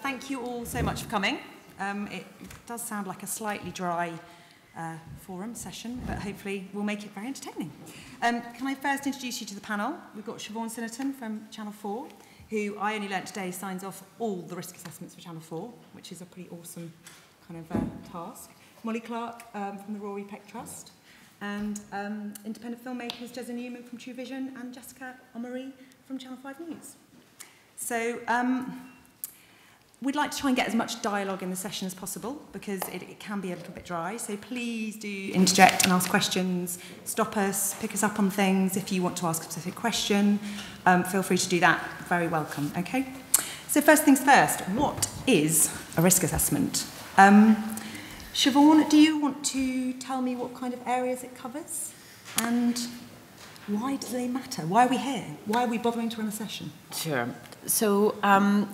thank you all so much for coming. It does sound like a slightly dry forum session, but hopefully we'll make it very entertaining. Can I first introduce you to the panel? We've got Siobhan Sinnerton from Channel 4, who I only learnt today signs off all the risk assessments for Channel 4, which is a pretty awesome kind of task. Molly Clark from the Rory Peck Trust, and independent filmmakers Jezza Newman from True Vision and Jessica Omery from Channel 5 News. So we'd like to try and get as much dialogue in the session as possible because it can be a little bit dry. So please do interject and ask questions, stop us, pick us up on things. If you want to ask a specific question, feel free to do that. Very welcome, okay? So first things first, what is a risk assessment? Siobhan, do you want to tell me what kind of areas it covers? And why do they matter? Why are we here? Why are we bothering to run a session? Sure. So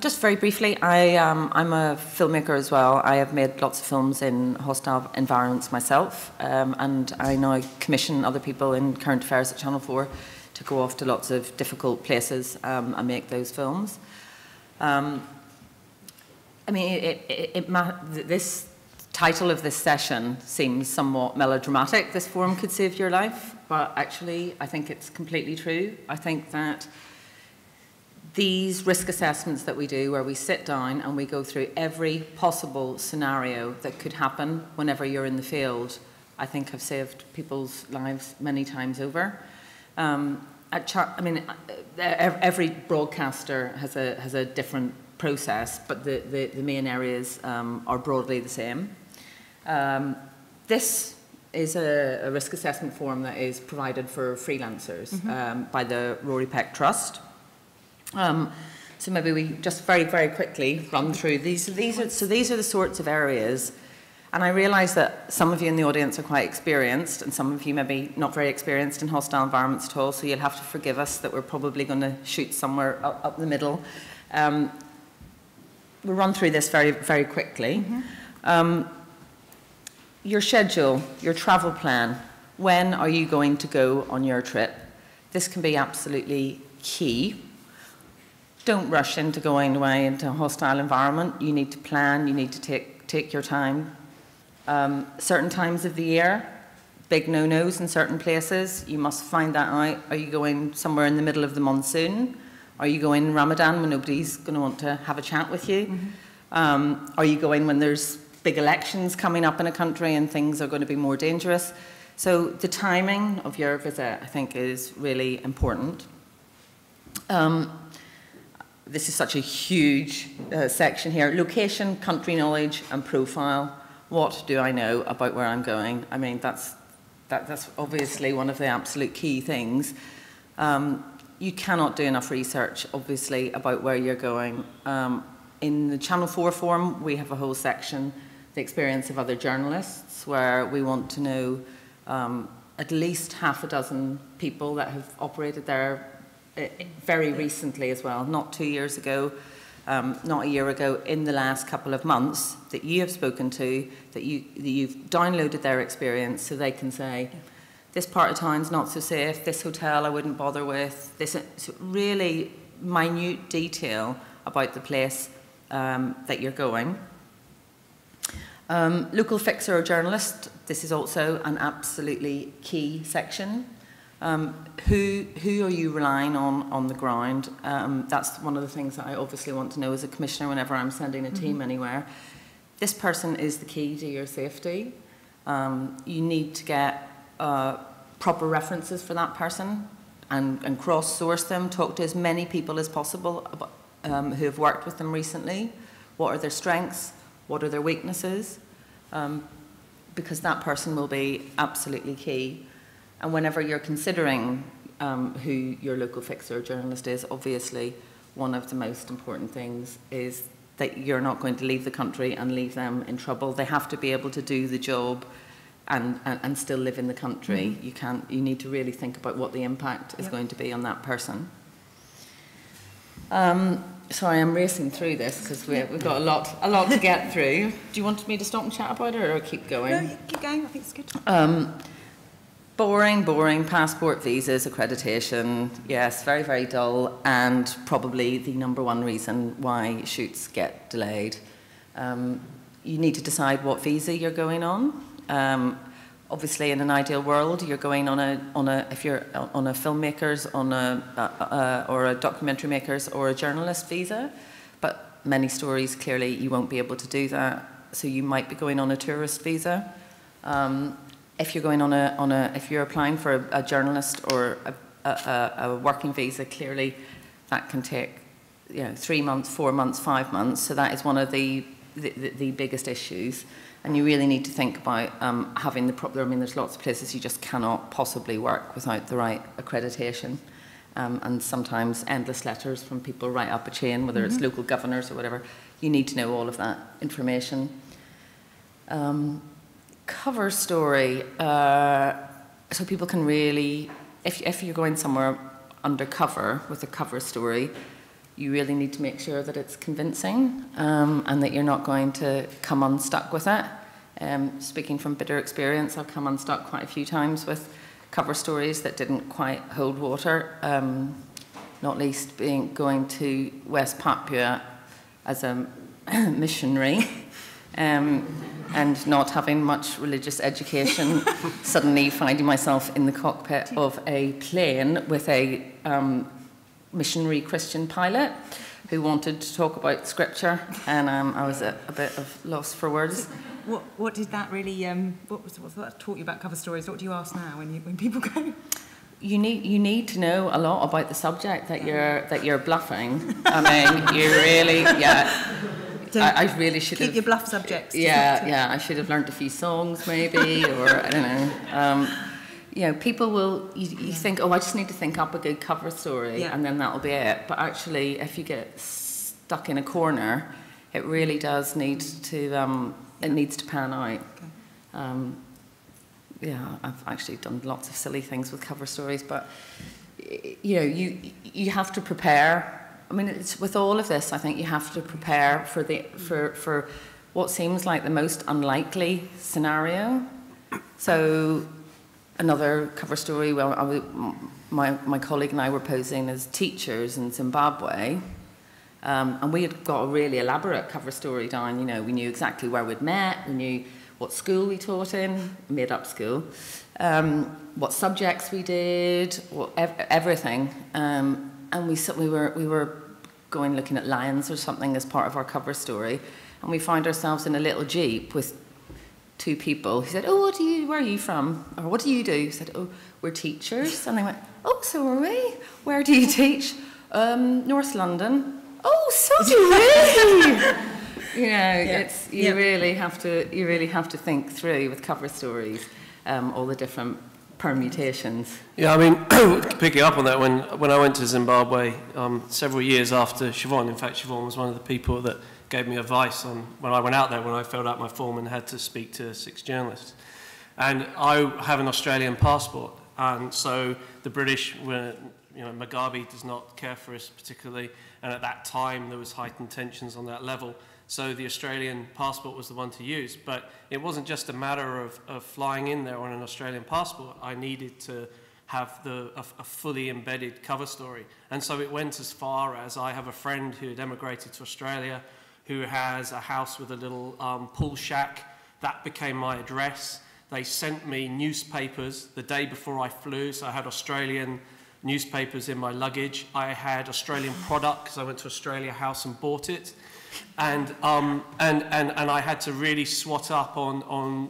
just very briefly, I'm a filmmaker as well. I have made lots of films in hostile environments myself, and I now commission other people in current affairs at Channel 4 to go off to lots of difficult places and make those films. I mean, this title of this session seems somewhat melodramatic. This forum could save your life, but actually I think it's completely true. I think that these risk assessments that we do, where we sit down and we go through every possible scenario that could happen whenever you're in the field, I think have saved people's lives many times over. Every broadcaster has a different process, but the main areas are broadly the same. This is a risk assessment form that is provided for freelancers by the Rory Peck Trust. So maybe we just very, very quickly run through these are the sorts of areas, and I realise that some of you in the audience are quite experienced, and some of you maybe not very experienced in hostile environments at all. So you'll have to forgive us that we're probably going to shoot somewhere up the middle. We'll run through this very, very quickly. Your schedule, your travel plan. When are you going to go on your trip? This can be absolutely key. Don't rush into going away into a hostile environment. You need to plan, you need to take your time. Certain times of the year, big no-nos in certain places, you must find that out. Are you going somewhere in the middle of the monsoon? Are you going in Ramadan when nobody's going to want to have a chat with you? Are you going when there's big elections coming up in a country and things are going to be more dangerous? So the timing of your visit, I think, is really important. This is such a huge section here. Location, country knowledge, and profile. What do I know about where I'm going? I mean, that's obviously one of the absolute key things. You cannot do enough research, obviously, about where you're going. In the Channel 4 forum, we have a whole section, the experience of other journalists, where we want to know at least half a dozen people that have operated there very recently as well, not 2 years ago, not a year ago, in the last couple of months that you have spoken to, that you've downloaded their experience so they can say, this part of town's not so safe, this hotel I wouldn't bother with, this really minute detail about the place that you're going. Local fixer or journalist, this is also an absolutely key section. Who are you relying on the ground? That's one of the things that I obviously want to know as a commissioner whenever I'm sending a team anywhere. This person is the key to your safety. You need to get proper references for that person and cross-source them, talk to as many people as possible about, who have worked with them recently. What are their strengths? What are their weaknesses? Because that person will be absolutely key. And whenever you're considering who your local fixer or journalist is, obviously one of the most important things is that you're not going to leave the country and leave them in trouble. They have to be able to do the job and still live in the country. You need to really think about what the impact is going to be on that person. Sorry, I'm racing through this because we've got a lot to get through. Do you want me to stop and chat about it or keep going? No, keep going. I think it's good. Boring, boring. Passport, visas, accreditation. Yes, very, very dull, and probably the number one reason why shoots get delayed. You need to decide what visa you're going on. Obviously, in an ideal world, you're going on if you're on a filmmakers, or a documentary makers, or a journalist visa. But many stories, clearly, you won't be able to do that. So you might be going on a tourist visa. If you're going if you're applying for a journalist or a working visa, clearly that can take 3 months, 4 months, 5 months. So that is one of the biggest issues, and you really need to think about having the proper. I mean, there's lots of places you just cannot possibly work without the right accreditation, and sometimes endless letters from people right up a chain, whether it's local governors or whatever. You need to know all of that information. Cover story, so people can really, if you're going somewhere undercover with a cover story, you really need to make sure that it's convincing, and that you're not going to come unstuck with it. Speaking from bitter experience, I've come unstuck quite a few times with cover stories that didn't quite hold water, not least going to West Papua as a missionary. And not having much religious education, suddenly finding myself in the cockpit of a plane with a missionary Christian pilot who wanted to talk about scripture, and I was at a bit of loss for words. What did that really? What that taught you about cover stories? What do you ask now when people go? You need to know a lot about the subject that you're bluffing. I mean, you really I really should keep your bluff subjects. I should have learned a few songs maybe, or I don't know. People will, you think, oh, I just need to think up a good cover story, and then that'll be it. But actually, if you get stuck in a corner, it really does need to, it needs to pan out. Okay. I've actually done lots of silly things with cover stories, but you have to prepare. I mean, it's with all of this, I think you have to prepare for what seems like the most unlikely scenario. So another cover story, my colleague and I were posing as teachers in Zimbabwe, and we had got a really elaborate cover story down. We knew exactly where we'd met, we knew what school we taught in, made-up school, what subjects we did, everything. And we were going looking at lions or something as part of our cover story, and we found ourselves in a little jeep with 2 people who said, "Oh, where are you from? Or what do you do?" We said, "Oh, we're teachers." And they went, "Oh, so are we. Where do you teach?" "North London." "Oh, so do we." You really have to think through with cover stories all the different permutations. Yeah, I mean, picking up on that, when I went to Zimbabwe several years after Siobhan, in fact, Siobhan was one of the people that gave me advice on when I went out there, when I filled out my form and had to speak to 6 journalists. And I have an Australian passport, and so the British were, Mugabe does not care for us particularly, and at that time there was heightened tensions on that level. So the Australian passport was the one to use. But it wasn't just a matter of flying in there on an Australian passport. I needed to have a fully embedded cover story. And so it went as far as I have a friend who had emigrated to Australia who has a house with a little pool shack. That became my address. They sent me newspapers the day before I flew, so I had Australian newspapers in my luggage. I had Australian product because I went to Australia House and bought it. And I had to really swat up on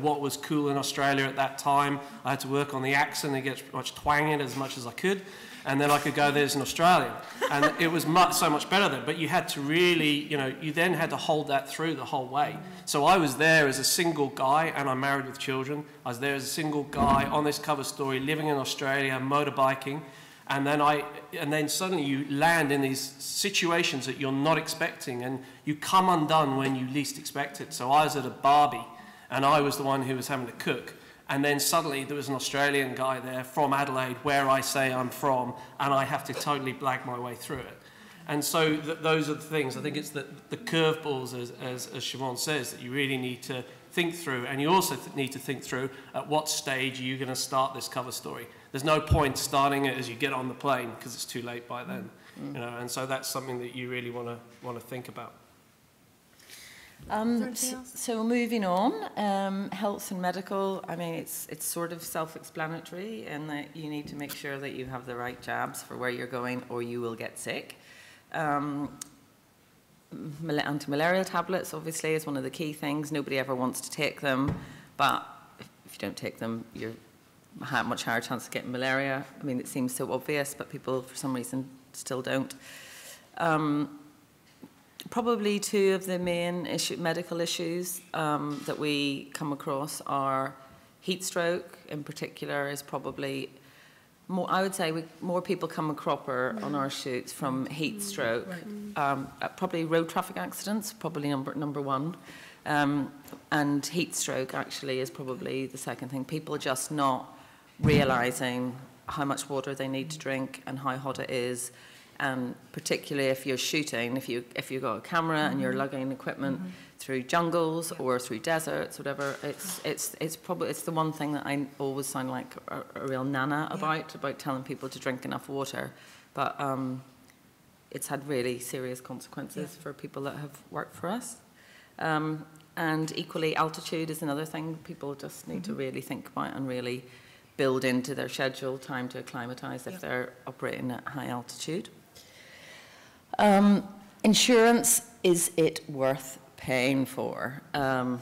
what was cool in Australia at that time. I had to work on the accent and get as much twang in as much as I could, and then I could go there as an Australian. And it was so much better then. But you had to really, you then had to hold that through the whole way. So I was there as a single guy, and I'm married with children. I was there as a single guy on this cover story, living in Australia, motorbiking. And then suddenly you land in these situations that you're not expecting, and you come undone when you least expect it. So I was at a barbie, and I was the one who was having to cook. And then suddenly there was an Australian guy there from Adelaide, where I say I'm from, and I have to totally blag my way through it. And so those are the things. I think it's the curveballs, as Siobhan says, that you really need to think through, and you also need to think through at what stage are you going to start this cover story. There's no point starting it as you get on the plane because it's too late by then, you know. And so that's something that you really want to think about. So moving on, health and medical, I mean, it's sort of self-explanatory in that you need to make sure that you have the right jabs for where you're going or you will get sick. Anti-malaria tablets, obviously, is one of the key things. Nobody ever wants to take them, but if you don't take them, you're much higher chance of getting malaria. I mean, it seems so obvious, but people, for some reason, still don't. Probably two of the main medical issues that we come across are heat stroke, in particular, is probably more, I would say more people come a cropper on our shoots from heat stroke. Probably road traffic accidents, probably number one. And heat stroke actually is probably the second thing. People just not realising how much water they need to drink and how hot it is. And particularly if you're shooting, if you've got a camera and you're lugging equipment through jungles or through deserts, whatever, it's the one thing that I always sound like a real nana about telling people to drink enough water, but it's had really serious consequences for people that have worked for us. And equally, altitude is another thing people just need to really think about and really build into their schedule time to acclimatise if they're operating at high altitude. Insurance, is it worth paying for? I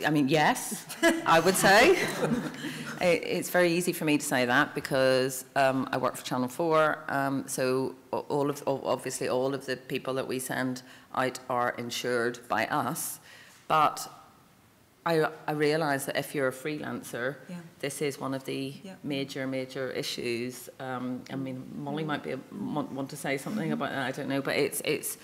mean, yes, I would say. It's very easy for me to say that because I work for Channel 4, so obviously all of the people that we send out are insured by us, but I realise that if you're a freelancer, this is one of the major issues. I mean, Molly might want to say something about that. I don't know, but it's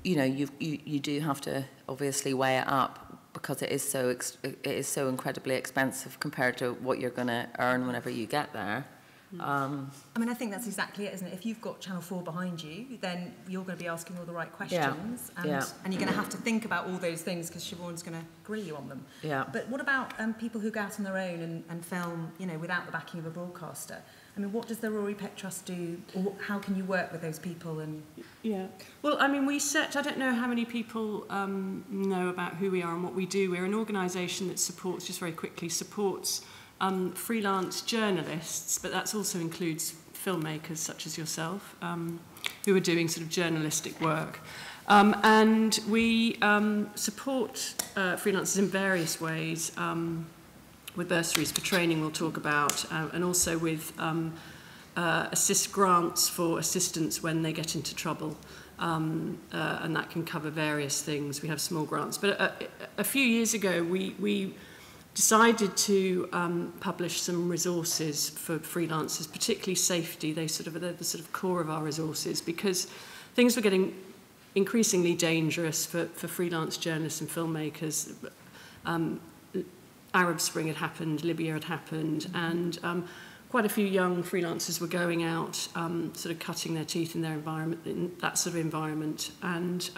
you know, you do have to obviously weigh it up because it is so incredibly expensive compared to what you're going to earn whenever you get there. I mean, I think that's exactly it, isn't it? If you've got Channel 4 behind you, then you're going to be asking all the right questions, and you're going to have to think about all those things because Siobhan's going to grill you on them. But what about people who go out on their own and film, you know, without the backing of a broadcaster? I mean, what does the Rory Peck Trust do, or how can you work with those people? And well, I mean, I don't know how many people know about who we are and what we do. We're an organisation that supports freelance journalists, but that also includes filmmakers such as yourself, who are doing sort of journalistic work. And we support freelancers in various ways, with bursaries for training we'll talk about, and also with grants for assistance when they get into trouble. And that can cover various things. We have small grants. But a few years ago, we decided to publish some resources for freelancers, particularly safety. They're the sort of core of our resources because things were getting increasingly dangerous for freelance journalists and filmmakers. Arab Spring had happened, Libya had happened, and quite a few young freelancers were going out, sort of cutting their teeth in their environment, in that sort of environment, and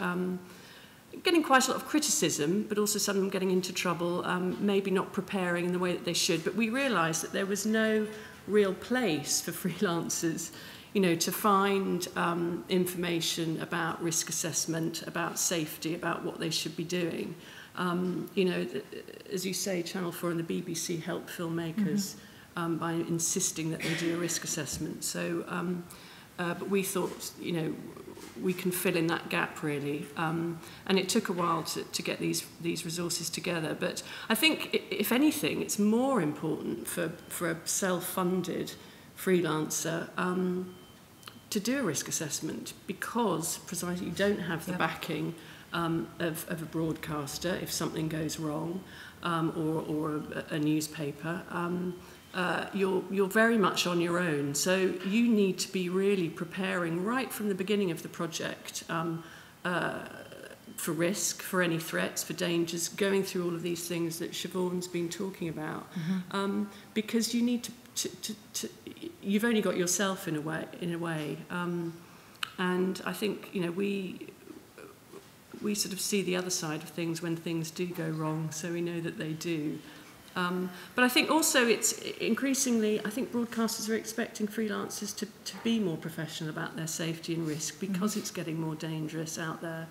getting quite a lot of criticism, but also some of them getting into trouble, maybe not preparing in the way that they should. But we realised that there was no real place for freelancers, you know, to find information about risk assessment, about safety, about what they should be doing. You know, as you say, Channel 4 and the BBC help filmmakers by insisting that they do a risk assessment. So, but we thought, you know, we can fill in that gap really, and it took a while to get these resources together. But I think, if anything, it's more important for a self-funded freelancer to do a risk assessment because precisely you don't have the backing of a broadcaster if something goes wrong, or a newspaper. You're very much on your own, so you need to be really preparing right from the beginning of the project for risk, for any threats, for dangers, going through all of these things that Siobhan's been talking about, because you need to you've only got yourself in a way, and I think, you know, we sort of see the other side of things when things do go wrong, so we know that they do. But I think also it's increasingly, I think broadcasters are expecting freelancers to be more professional about their safety and risk because it's getting more dangerous out there,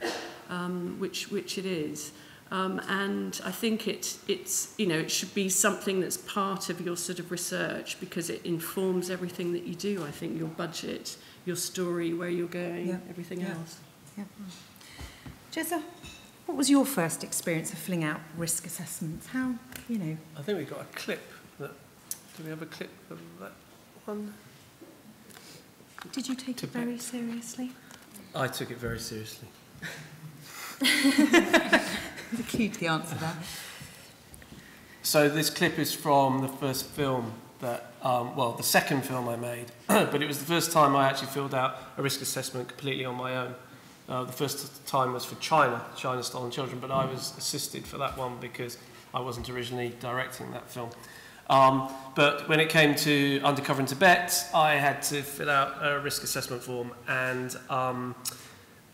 which it is. And I think it's you know, it should be something that's part of your sort of research because it informs everything that you do. I think your budget, your story, where you're going, everything else. Yeah. Jessa, what was your first experience of filling out risk assessments? How, you know? I think we got a clip. Do we have a clip of that one? Did you take it very seriously? I took it very seriously. The key to the answer there. So this clip is from the first film that, well, the second film I made, but it was the first time I actually filled out a risk assessment completely on my own. The first time was for China's Stolen Children, but I was assisted for that one because I wasn't originally directing that film. But when it came to Undercover in Tibet, I had to fill out a risk assessment form, and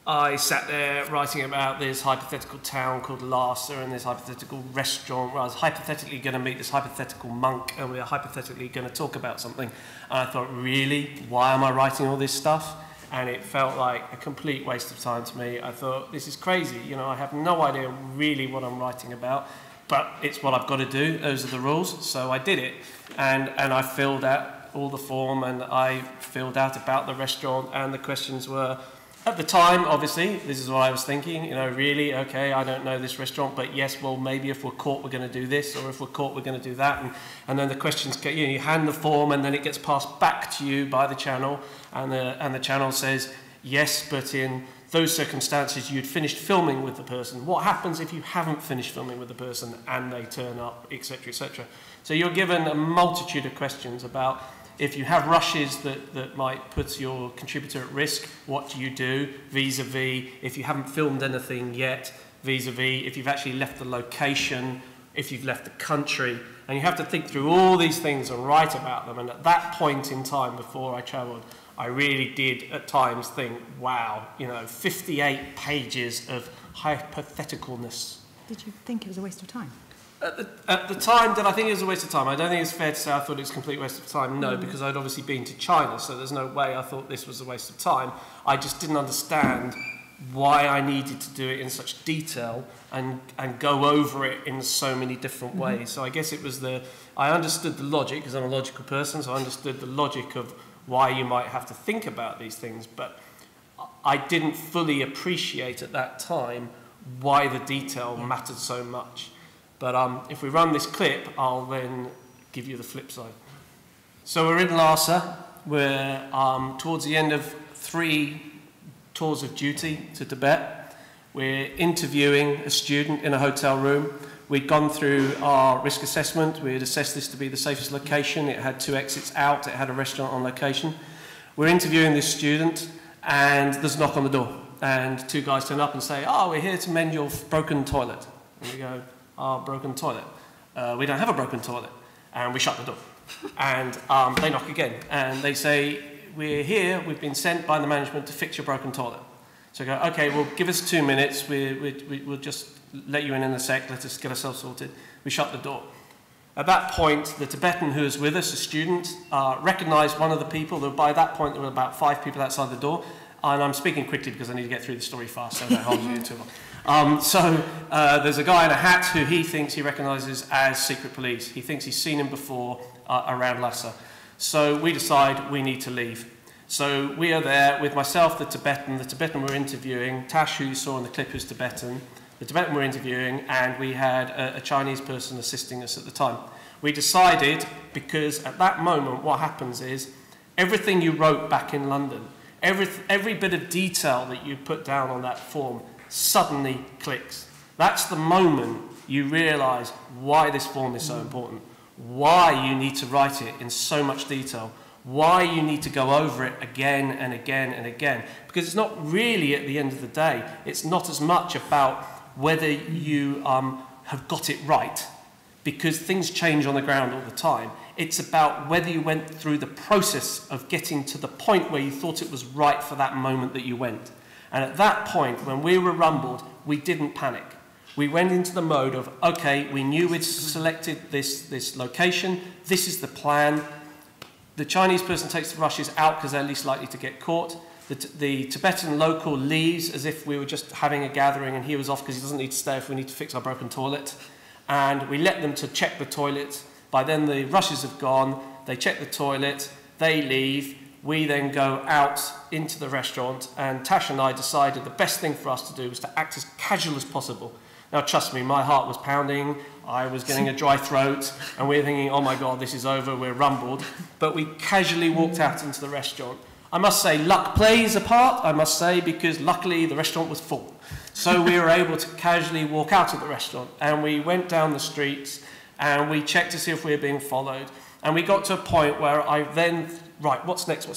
I sat there writing about this hypothetical town called Lhasa and this hypothetical restaurant where I was hypothetically going to meet this hypothetical monk and we were hypothetically going to talk about something. And I thought, really? Why am I writing all this stuff? And it felt like a complete waste of time to me. I thought, this is crazy. You know, I have no idea really what I'm writing about, but it's what I've got to do. Those are the rules. So I did it. And I filled out all the form and I filled out about the restaurant, and the questions were, at the time, obviously, this is what I was thinking, you know, really, okay, I don't know this restaurant, but yes, well, maybe if we're caught, we're going to do this, or if we're caught, we're going to do that. And then the questions get, you know, you hand the form and then it gets passed back to you by the channel, and the channel says, yes, but in those circumstances, you'd finished filming with the person. What happens if you haven't finished filming with the person and they turn up, etc., etc.? So you're given a multitude of questions about, if you have rushes that might put your contributor at risk, what do you do, vis-a-vis if you haven't filmed anything yet, vis-a-vis if you've actually left the location, if you've left the country, and you have to think through all these things and write about them. And at that point in time before I travelled, I really did at times think, wow, you know, 58 pages of hypotheticalness. Did you think it was a waste of time? At the time, did I think it was a waste of time? I don't think it's fair to say I thought it was a complete waste of time. No, because I'd obviously been to China, so there's no way I thought this was a waste of time. I just didn't understand why I needed to do it in such detail and go over it in so many different ways. So I guess it was I understood the logic, because I'm a logical person, so I understood the logic of why you might have to think about these things, but I didn't fully appreciate at that time why the detail mattered so much. But if we run this clip, I'll then give you the flip side. So we're in Lhasa. We're towards the end of 3 tours of duty to Tibet. We're interviewing a student in a hotel room. We'd gone through our risk assessment. We had assessed this to be the safest location. It had 2 exits out. It had a restaurant on location. We're interviewing this student, and there's a knock on the door. And 2 guys turn up and say, oh, we're here to mend your broken toilet. And we go, our broken toilet. We don't have a broken toilet. And we shut the door. And they knock again. And they say, we're here, we've been sent by the management to fix your broken toilet. So I go, okay, well, give us 2 minutes. We'll just let you in a sec. Let us get ourselves sorted. We shut the door. At that point, the Tibetan who was with us, a student, recognised one of the people. By that point, there were about 5 people outside the door. And I'm speaking quickly because I need to get through the story fast, so I don't hold you too long. There's a guy in a hat who he thinks he recognises as secret police. He thinks he's seen him before around Lhasa. So we decide we need to leave. So we are there with myself, the Tibetan we're interviewing, Tash, who you saw in the clip, who's Tibetan, the Tibetan we're interviewing, and we had a Chinese person assisting us at the time. We decided, because at that moment what happens is, everything you wrote back in London, every bit of detail that you put down on that form suddenly clicks. That's the moment you realise why this form is so important, why you need to write it in so much detail, why you need to go over it again and again and again. Because it's not really, at the end of the day, it's not as much about whether you have got it right, because things change on the ground all the time. It's about whether you went through the process of getting to the point where you thought it was right for that moment that you went. And at that point, when we were rumbled, we didn't panic. We went into the mode of, okay, we knew we'd selected this location, this is the plan. The Chinese person takes the rushes out because they're least likely to get caught. The Tibetan local leaves as if we were just having a gathering and he was off because he doesn't need to stay if we need to fix our broken toilet. And we let them to check the toilet. By then the rushes have gone, they check the toilet, they leave. We then go out into the restaurant, and Tash and I decided the best thing for us to do was to act as casual as possible. Now, trust me, my heart was pounding, I was getting a dry throat, and we were thinking, oh my God, this is over, we're rumbled. But we casually walked out into the restaurant. I must say, luck plays a part, I must say, because luckily the restaurant was full. So we were able to casually walk out of the restaurant, and we went down the streets, and we checked to see if we were being followed. And we got to a point where I then, right, what's next?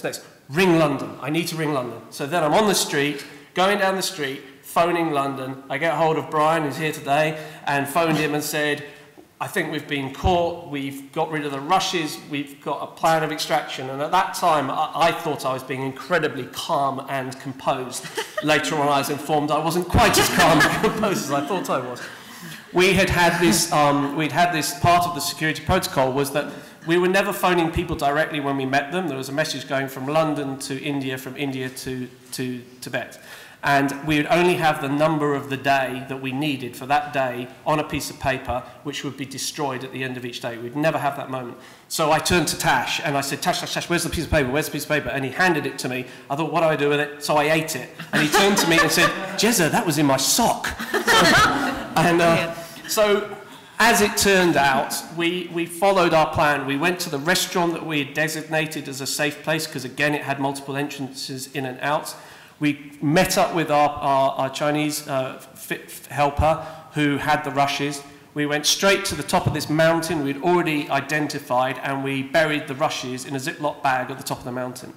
Ring London. I need to ring London. So then I'm on the street, going down the street, phoning London. I get hold of Brian, who's here today, and phoned him and said, I think we've been caught, we've got rid of the rushes, we've got a plan of extraction. And at that time, I thought I was being incredibly calm and composed. Later on, I was informed I wasn't quite as calm and composed as I thought I was. We'd had this part of the security protocol was that we were never phoning people directly when we met them. There was a message going from London to India, from India to Tibet. And we would only have the number of the day that we needed for that day on a piece of paper, which would be destroyed at the end of each day. We'd never have that moment. So I turned to Tash, and I said, Tash, where's the piece of paper? Where's the piece of paper? And he handed it to me. I thought, what do I do with it? So I ate it. And he turned to me and said, Jezza, that was in my sock. So as it turned out, we followed our plan. We went to the restaurant that we had designated as a safe place, because again, it had multiple entrances in and out. We met up with our Chinese helper who had the rushes. We went straight to the top of this mountain we'd already identified, and we buried the rushes in a Ziploc bag at the top of the mountain.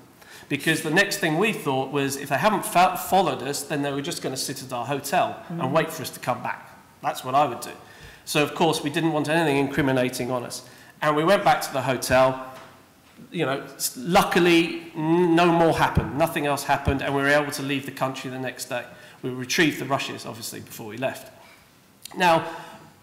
Because the next thing we thought was, if they haven't followed us, then they were just going to sit at our hotel and wait for us to come back. That's what I would do. So, of course, we didn't want anything incriminating on us. And we went back to the hotel. You know, luckily, no more happened. Nothing else happened, and we were able to leave the country the next day. We retrieved the rushes, obviously, before we left. Now,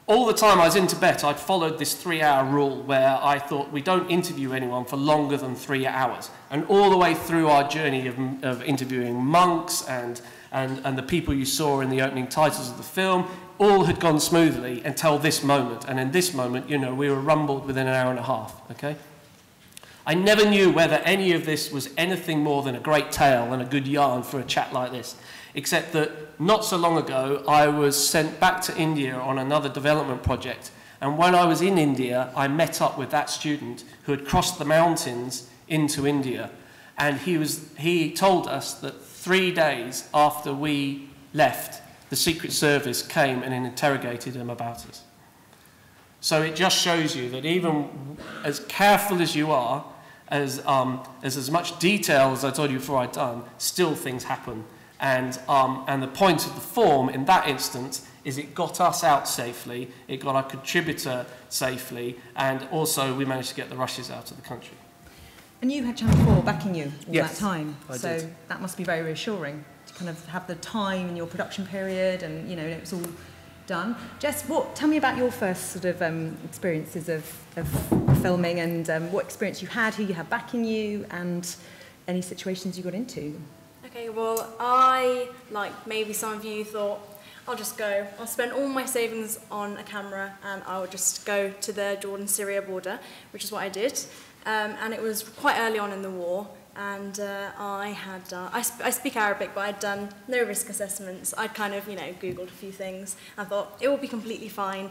all the time I was in Tibet, I'd followed this 3-hour rule where I thought we don't interview anyone for longer than 3 hours. And all the way through our journey of interviewing monks and the people you saw in the opening titles of the film, all had gone smoothly until this moment. And in this moment, you know, we were rumbled within an hour and a half, okay? I never knew whether any of this was anything more than a great tale and a good yarn for a chat like this, except that not so long ago, I was sent back to India on another development project. And when I was in India, I met up with that student who had crossed the mountains into India. And he told us that 3 days after we left, the Secret Service came and interrogated him about us. So it just shows you that even as careful as you are, as much detail as I told you before I'd done, still things happen. And the point of the form in that instance is it got us out safely, it got our contributor safely, and also we managed to get the rushes out of the country. And you had Channel 4 backing you all Yes, that time, I so did. that must be very reassuring to kind of have the time in your production period, and you know it was all done. Jess, tell me about your first sort of experiences of filming, and what experience you had, who you had backing you, and any situations you got into. Okay, well, I, like maybe some of you, thought, I'll just go. I'll spend all my savings on a camera, and I'll just go to the Jordan-Syria border, which is what I did. And it was quite early on in the war, and I speak Arabic, but I'd done no risk assessments. I'd kind of, Googled a few things. I thought it will be completely fine.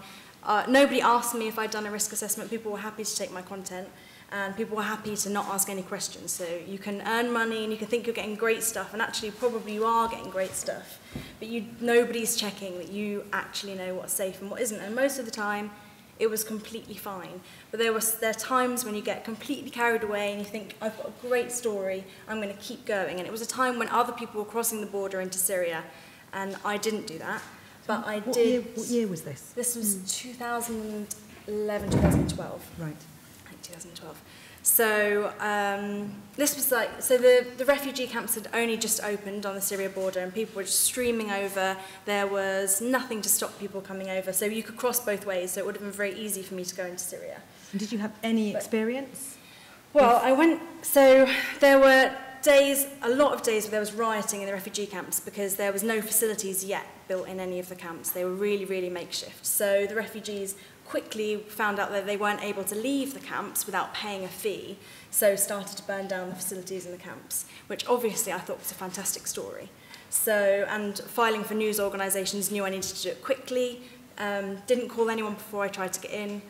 Nobody asked me if I'd done a risk assessment. People were happy to take my content, and people were happy to not ask any questions. So you can earn money, and you can think you're getting great stuff, and actually probably you are getting great stuff. But nobody's checking that you actually know what's safe and what isn't. And most of the time, it was completely fine. But there are times when you get completely carried away and you think, I've got a great story, I'm going to keep going. And it was a time when other people were crossing the border into Syria, and I didn't do that. But I did. What year was this? This was 2011, 2012. Right. I think 2012. So this was like, so the refugee camps had only just opened on the Syria border and people were just streaming over. There was nothing to stop people coming over. So you could cross both ways, so it would have been very easy for me to go into Syria. And did you have any experience? Well, I went, so there were days, a lot of days where there was rioting in the refugee camps because there was no facilities yet built in any of the camps. They were really, really makeshift. So the refugees quickly found out that they weren't able to leave the camps without paying a fee, so started to burn down the facilities in the camps, which obviously I thought was a fantastic story. So, and filing for news organisations, knew I needed to do it quickly, didn't call anyone before I tried to get in.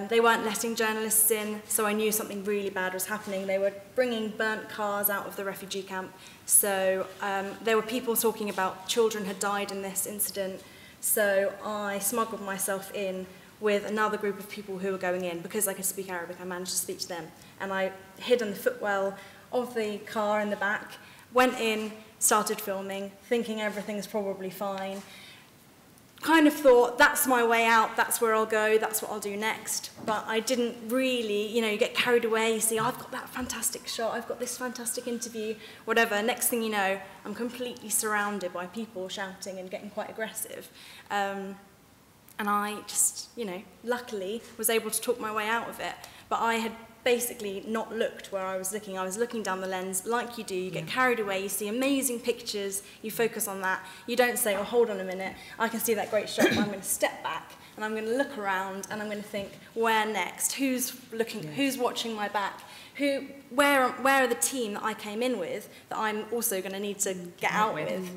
They weren't letting journalists in, so I knew something really bad was happening. They were bringing burnt cars out of the refugee camp. So there were people talking about children had died in this incident. So I smuggled myself in with another group of people who were going in. Because I could speak Arabic, I managed to speak to them. And I hid on the footwell of the car in the back, went in, started filming, thinking everything's probably fine. Kind of thought, that's my way out, that's where I'll go, that's what I'll do next. But I didn't really, you know, you get carried away, you see, I've got that fantastic shot, I've got this fantastic interview, whatever. Next thing you know, I'm completely surrounded by people shouting and getting quite aggressive. And I just, you know, luckily was able to talk my way out of it. But I had basically not looked where I was looking. I was looking down the lens like you do. You get carried away, you see amazing pictures, you focus on that. You don't say, oh, hold on a minute, I can see that great shot, but I'm going to step back and I'm going to look around and I'm going to think, where next? Who's looking, who's watching my back? Where are the team that I came in with that I'm also going to need to get out with?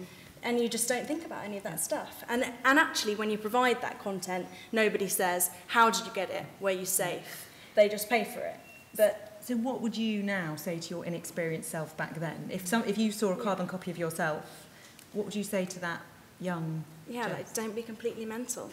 And you just don't think about any of that stuff. And actually, when you provide that content, nobody says, how did you get it? Were you safe? They just pay for it. But so what would you now say to your inexperienced self back then? If you saw a carbon copy of yourself, what would you say to that young Jess? Like, don't be completely mental.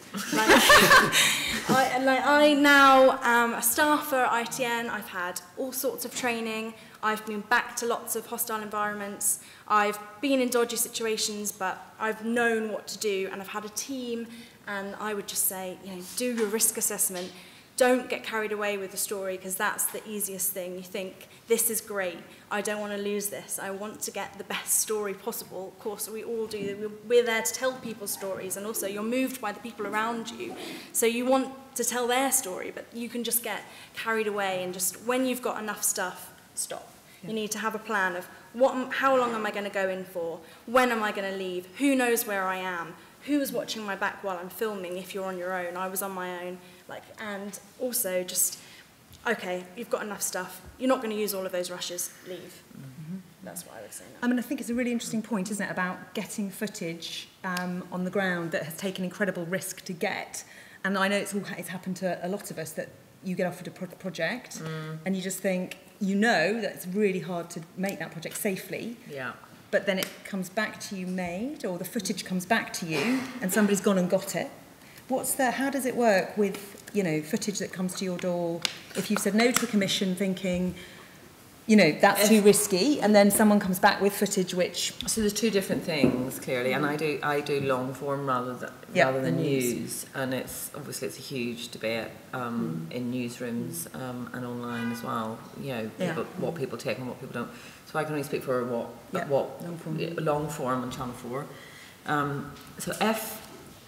I now am a staffer at ITN. I've had all sorts of training. I've been back to lots of hostile environments. I've been in dodgy situations, but I've known what to do, and I've had a team. And I would just say, you know, do your risk assessment. Don't get carried away with the story, because that's the easiest thing. You think, this is great. I don't want to lose this. I want to get the best story possible. Of course, we all do. We're there to tell people's stories, and also you're moved by the people around you. So you want to tell their story, but you can just get carried away, and just when you've got enough stuff, stop. Yeah. You need to have a plan of how long am I going to go in for? When am I going to leave? Who knows where I am? Who's watching my back while I'm filming if you're on your own? I was on my own. And also just, okay, you've got enough stuff. You're not going to use all of those rushes. Leave. Mm-hmm. That's what I would say now. I mean, I think it's a really interesting point, isn't it, about getting footage on the ground that has taken incredible risk to get. And I know it's happened to a lot of us that you get offered a project and you just think, you know that it's really hard to make that project safely. Yeah. But then it comes back to you made, or the footage comes back to you and somebody's gone and got it. How does it work with, you know, footage that comes to your door? If you've said no to a commission thinking, you know, that's too risky, and then someone comes back with footage which... So there's two different things, clearly, and I do long form rather than news. And it's obviously it's a huge debate in newsrooms and online as well, you know, what people take and what people don't. So I can only speak for what long form on Channel 4. So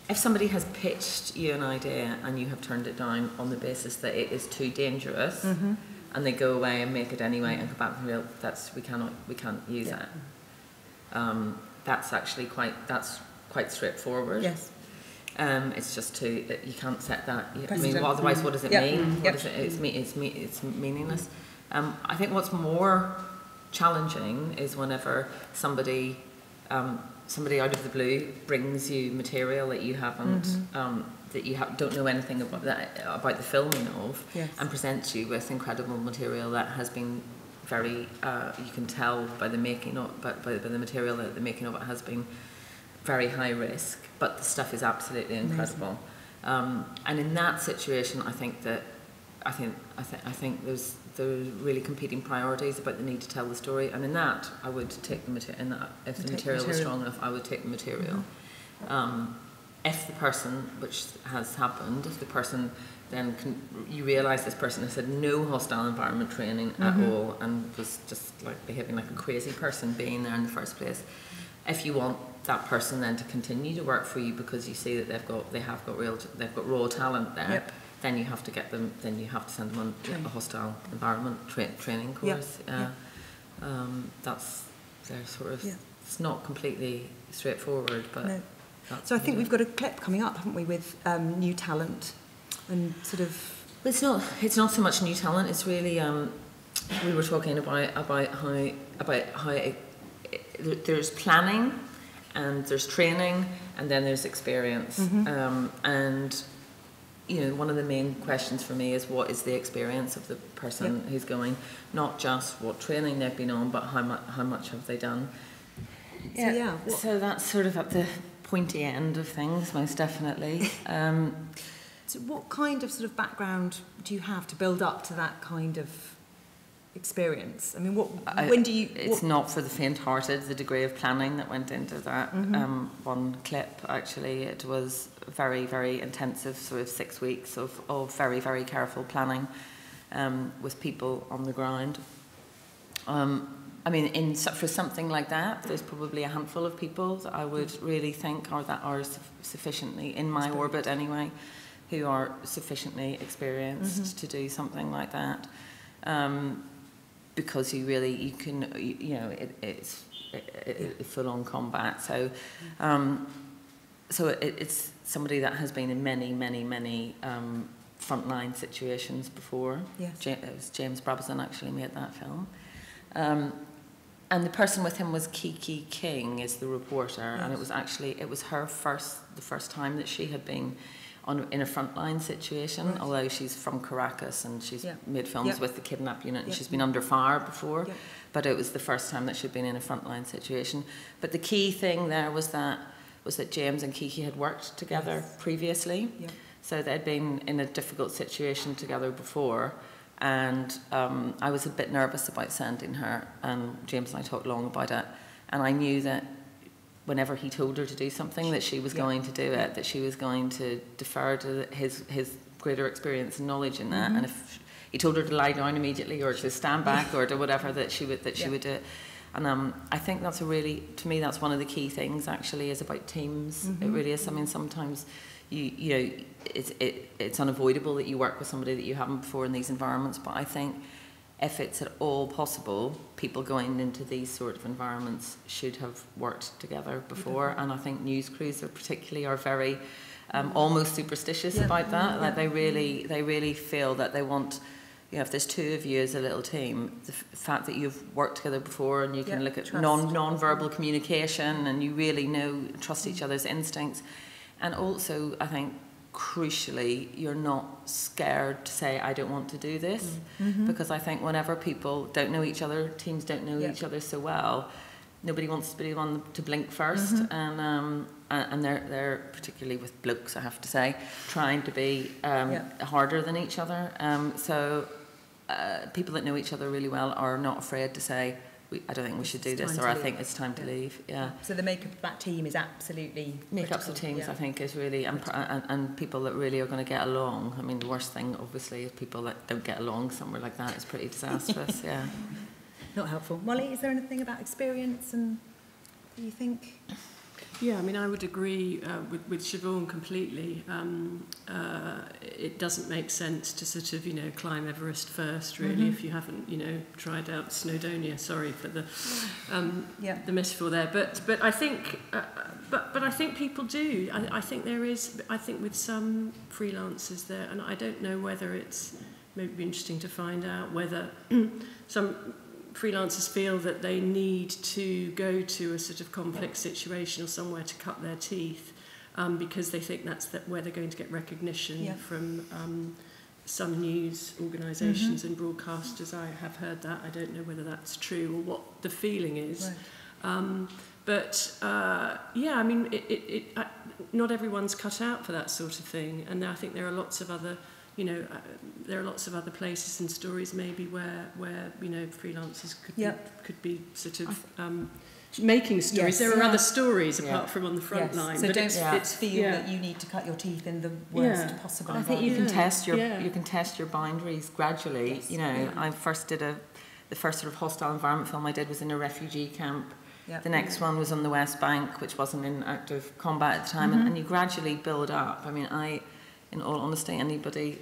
if somebody has pitched you an idea and you have turned it down on the basis that it is too dangerous, and they go away and make it anyway and come back and go, we can't use it. That's actually quite straightforward. Yes. It's just you can't set that. I mean, otherwise, what does it mean? What is it? It's meaningless. I think what's more challenging is whenever somebody out of the blue brings you material that you haven't, don't know anything about the filming of, and presents you with incredible material that has been very, you can tell by the making of, by the material that the making of it has been very high risk, but the stuff is absolutely incredible. And in that situation, I think there's really competing priorities about the need to tell the story, and in that I would take the material. If the material was strong enough, I would take the material. if the person, which has happened, if the person then you realise this person has had no hostile environment training at all and was just like behaving like a crazy person being there in the first place. If you want that person then to continue to work for you because you see that they've got raw talent there, then you have to get them. Then you have to send them on a hostile environment training course. That's their sort of. It's not completely straightforward, but. No. So I think we've got a clip coming up, haven't we, with new talent and sort of. It's not so much new talent. It's really we were talking about how there's planning and there's training and then there's experience. And you know, one of the main questions for me is what is the experience of the person who's going, not just what training they've been on, but how much have they done. So that's sort of at the pointy end of things, most definitely. So what kind of sort of background do you have to build up to that kind of experience? I mean, when do you... It's not for the faint-hearted, the degree of planning that went into that one clip, actually. It was very, very intensive, sort of 6 weeks of very, very careful planning with people on the ground. I mean, for something like that, there's probably a handful of people that I would really think are sufficiently, in my orbit anyway, who are sufficiently experienced to do something like that. Because it's full-on combat. So, it's somebody that has been in many, many, many frontline situations before. Yes. It was James Brabazon actually made that film. And the person with him was Kiki King, is the reporter, and it was the first time that she had been in a frontline situation, although she's from Caracas and she's made films with the kidnap unit and she's been under fire before, but it was the first time that she'd been in a frontline situation. But the key thing there was that James and Kiki had worked together previously, so they'd been in a difficult situation together before. And I was a bit nervous about sending her, and James and I talked long about it, and I knew that whenever he told her to do something that she was going to do it, that she was going to defer to his greater experience and knowledge in that, and if he told her to lie down immediately or to stand back or to whatever, that she would do it. And I think that's to me that's one of the key things actually, is about teams. It really is. I mean, sometimes you know, it's unavoidable that you work with somebody that you haven't before in these environments, but I think if it's at all possible, people going into these sort of environments should have worked together before. And I think news crews are very almost superstitious about that. Like they really feel that they want, you know, if there's two of you as a little team, the fact that you've worked together before and you can look at non-verbal communication and you really trust each other's instincts. And also, I think, crucially, you're not scared to say, I don't want to do this. Because I think whenever people don't know each other, teams don't know each other so well, nobody wants to be the one to blink first. And they're, particularly with blokes, I have to say, trying to be harder than each other. So people that know each other really well are not afraid to say, I don't think we should do this, or I think it's time to leave. So the makeup of that team is absolutely makeups of teams. I think is really and people that really are going to get along. I mean, the worst thing obviously is people that don't get along somewhere like that. It's pretty disastrous. Not helpful. Molly, is there anything about experience and do you think? Yeah, I mean, I would agree with Siobhan completely. It doesn't make sense to sort of, climb Everest first, really, if you haven't, tried out Snowdonia. Sorry for the metaphor there, but I think, but I think people do. I think there is. I think with some freelancers there, and I don't know whether it's maybe interesting to find out whether some freelancers feel that they need to go to a sort of conflict situation or somewhere to cut their teeth because they think that's where they're going to get recognition from some news organisations and broadcasters. I have heard that. I don't know whether that's true or what the feeling is. Right. I mean, not everyone's cut out for that sort of thing, and I think there are lots of other there are lots of other places and stories maybe where freelancers could be sort of making stories. There are other stories apart from on the front line. So but don't feel that you need to cut your teeth in the worst possible I think you can test your boundaries gradually. Yes. I first did the first sort of hostile environment film I did was in a refugee camp. Yep. The next one was on the West Bank, which wasn't in active combat at the time, and you gradually build up. I mean, in all honesty, anybody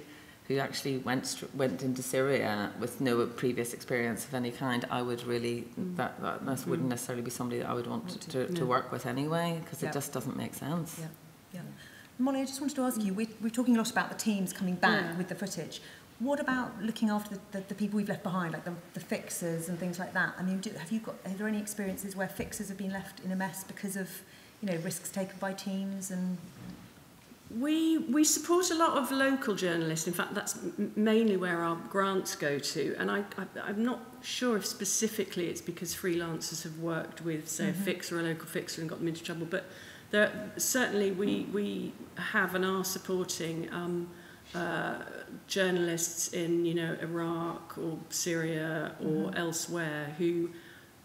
who actually went into Syria with no previous experience of any kind, I would really that wouldn't necessarily be somebody that I would want to work with anyway, because it just doesn't make sense. Yeah. Molly, I just wanted to ask you, we're talking a lot about the teams coming back with the footage. What about looking after the people we've left behind, like the fixers and things like that? I mean, are there any experiences where fixers have been left in a mess because of, risks taken by teams? And we support a lot of local journalists. In fact, that's mainly where our grants go to. And I'm not sure if specifically it's because freelancers have worked with, say, a fixer or a local fixer and got them into trouble. But certainly we have and are supporting journalists in Iraq or Syria or elsewhere who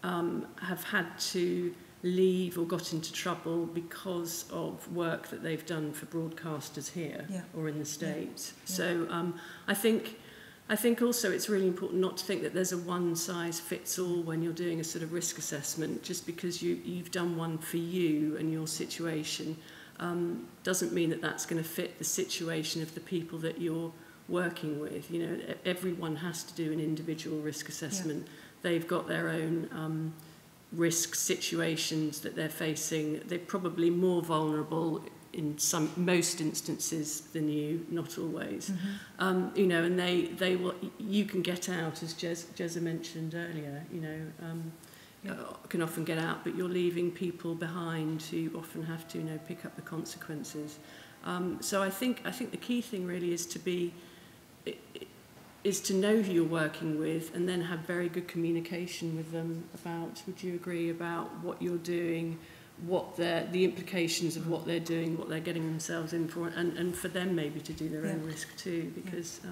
have had to leave or got into trouble because of work that they've done for broadcasters here or in the States. So I think also it's really important not to think that there's a one size fits all when you're doing a sort of risk assessment. Just because you've done one for you and your situation doesn't mean that that's going to fit the situation of the people that you're working with. Everyone has to do an individual risk assessment. They've got their own risk situations that they're facing. They're probably more vulnerable in most instances than you, not always. And they will. You can get out, as Jezza mentioned earlier. Can often get out, but you're leaving people behind who often have to pick up the consequences. So I think the key thing really is to know who you're working with and then have very good communication with them about, would you agree, about what you're doing, what the implications of what they're doing, what they're getting themselves in for, and for them maybe to do their own risk too, because